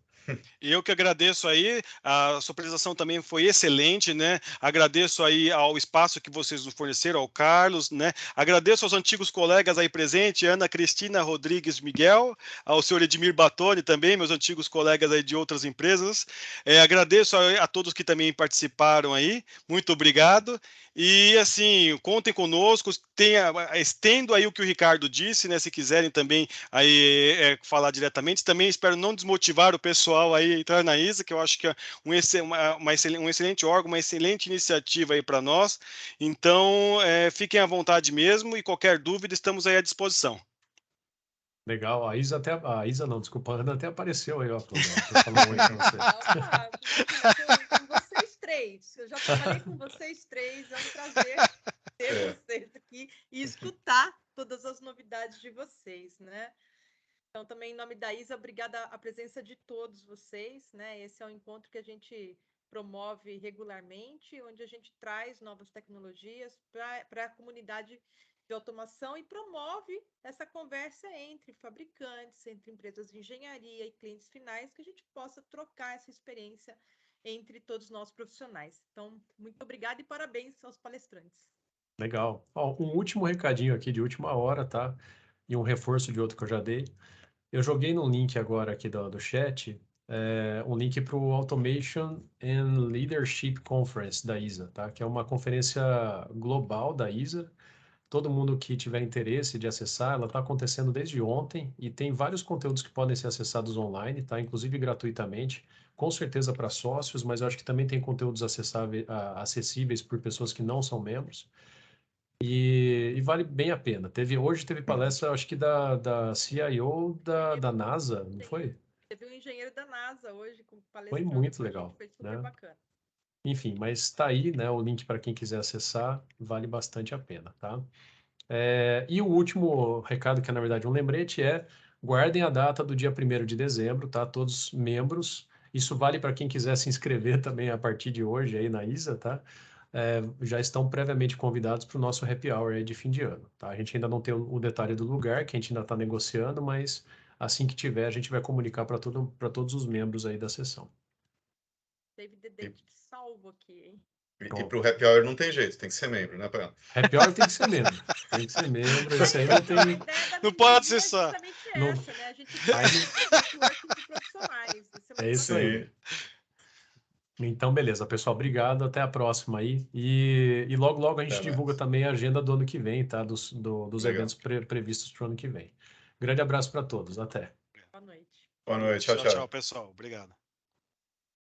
E eu que agradeço aí, a sua apresentação também foi excelente, né? Agradeço aí ao espaço que vocês nos forneceram, ao Carlos, né? Agradeço aos antigos colegas aí presentes, Ana Cristina Rodrigues Miguel, ao senhor Edmir Batoni também, meus antigos colegas aí de outras empresas. Agradeço a todos que também participaram aí, muito obrigado. E assim, contem conosco, estendo aí o que o Ricardo disse, né? Se quiserem também aí falar diretamente. Também espero não desmotivar o pessoal aí a entrar na ISA, que eu acho que é um excelente órgão, uma excelente iniciativa aí para nós. Então, fiquem à vontade mesmo e qualquer dúvida estamos aí à disposição. Legal. A Isa não, desculpa, a Ana até apareceu aí, ó, Clodoaldo, para falar um oi para você. Opa, com vocês três. Eu já trabalhei com vocês três, é um prazer ter vocês aqui e escutar todas as novidades de vocês, né? Então, também em nome da Isa, obrigada a presença de todos vocês, né? Esse é um encontro que a gente promove regularmente, onde a gente traz novas tecnologias para a comunidade de automação e promove essa conversa entre fabricantes, entre empresas de engenharia e clientes finais, que a gente possa trocar essa experiência entre todos nós profissionais. Então, muito obrigada e parabéns aos palestrantes. Legal. Ó, um último recadinho aqui de última hora, tá? E um reforço de outro que eu já dei. Eu joguei no link agora aqui do chat, um link para o Automation and Leadership Conference da ISA, tá? Que é uma conferência global da ISA. Todo mundo que tiver interesse de acessar, ela está acontecendo desde ontem e tem vários conteúdos que podem ser acessados online, tá? Inclusive gratuitamente, com certeza para sócios, mas eu acho que também tem conteúdos acessíveis por pessoas que não são membros. E vale bem a pena. Hoje teve palestra, acho que da CIO da NASA, não foi? Teve um engenheiro da NASA hoje com Foi palestrando muito com a gente, legal, foi super né? bacana. Enfim, mas está aí, né? O link para quem quiser acessar, vale bastante a pena, tá? E o último recado, que é na verdade um lembrete, guardem a data do dia 1º de dezembro, tá? Todos membros. Isso vale para quem quiser se inscrever também a partir de hoje aí na ISA, tá? Já estão previamente convidados para o nosso happy hour aí de fim de ano, tá? A gente ainda não tem o detalhe do lugar, que a gente ainda está negociando, mas assim que tiver, a gente vai comunicar para todos os membros aí da sessão. David dedete salvo aqui, hein? E para o happy hour não tem jeito, tem que ser membro, né, Pran? Happy hour tem que ser membro. Tem que ser membro, isso aí não tem... A ideia da Não pode mentoria ser só. é justamente Não... essa, né? A gente faz networking de profissionais. Isso É isso aí. Então, beleza, pessoal. Obrigado. Até a próxima aí. E logo, logo a gente divulga também a agenda do ano que vem, tá? Dos eventos previstos para o ano que vem. Grande abraço para todos. Até. Boa noite. Boa noite. Tchau, tchau. Tchau, pessoal. Obrigado.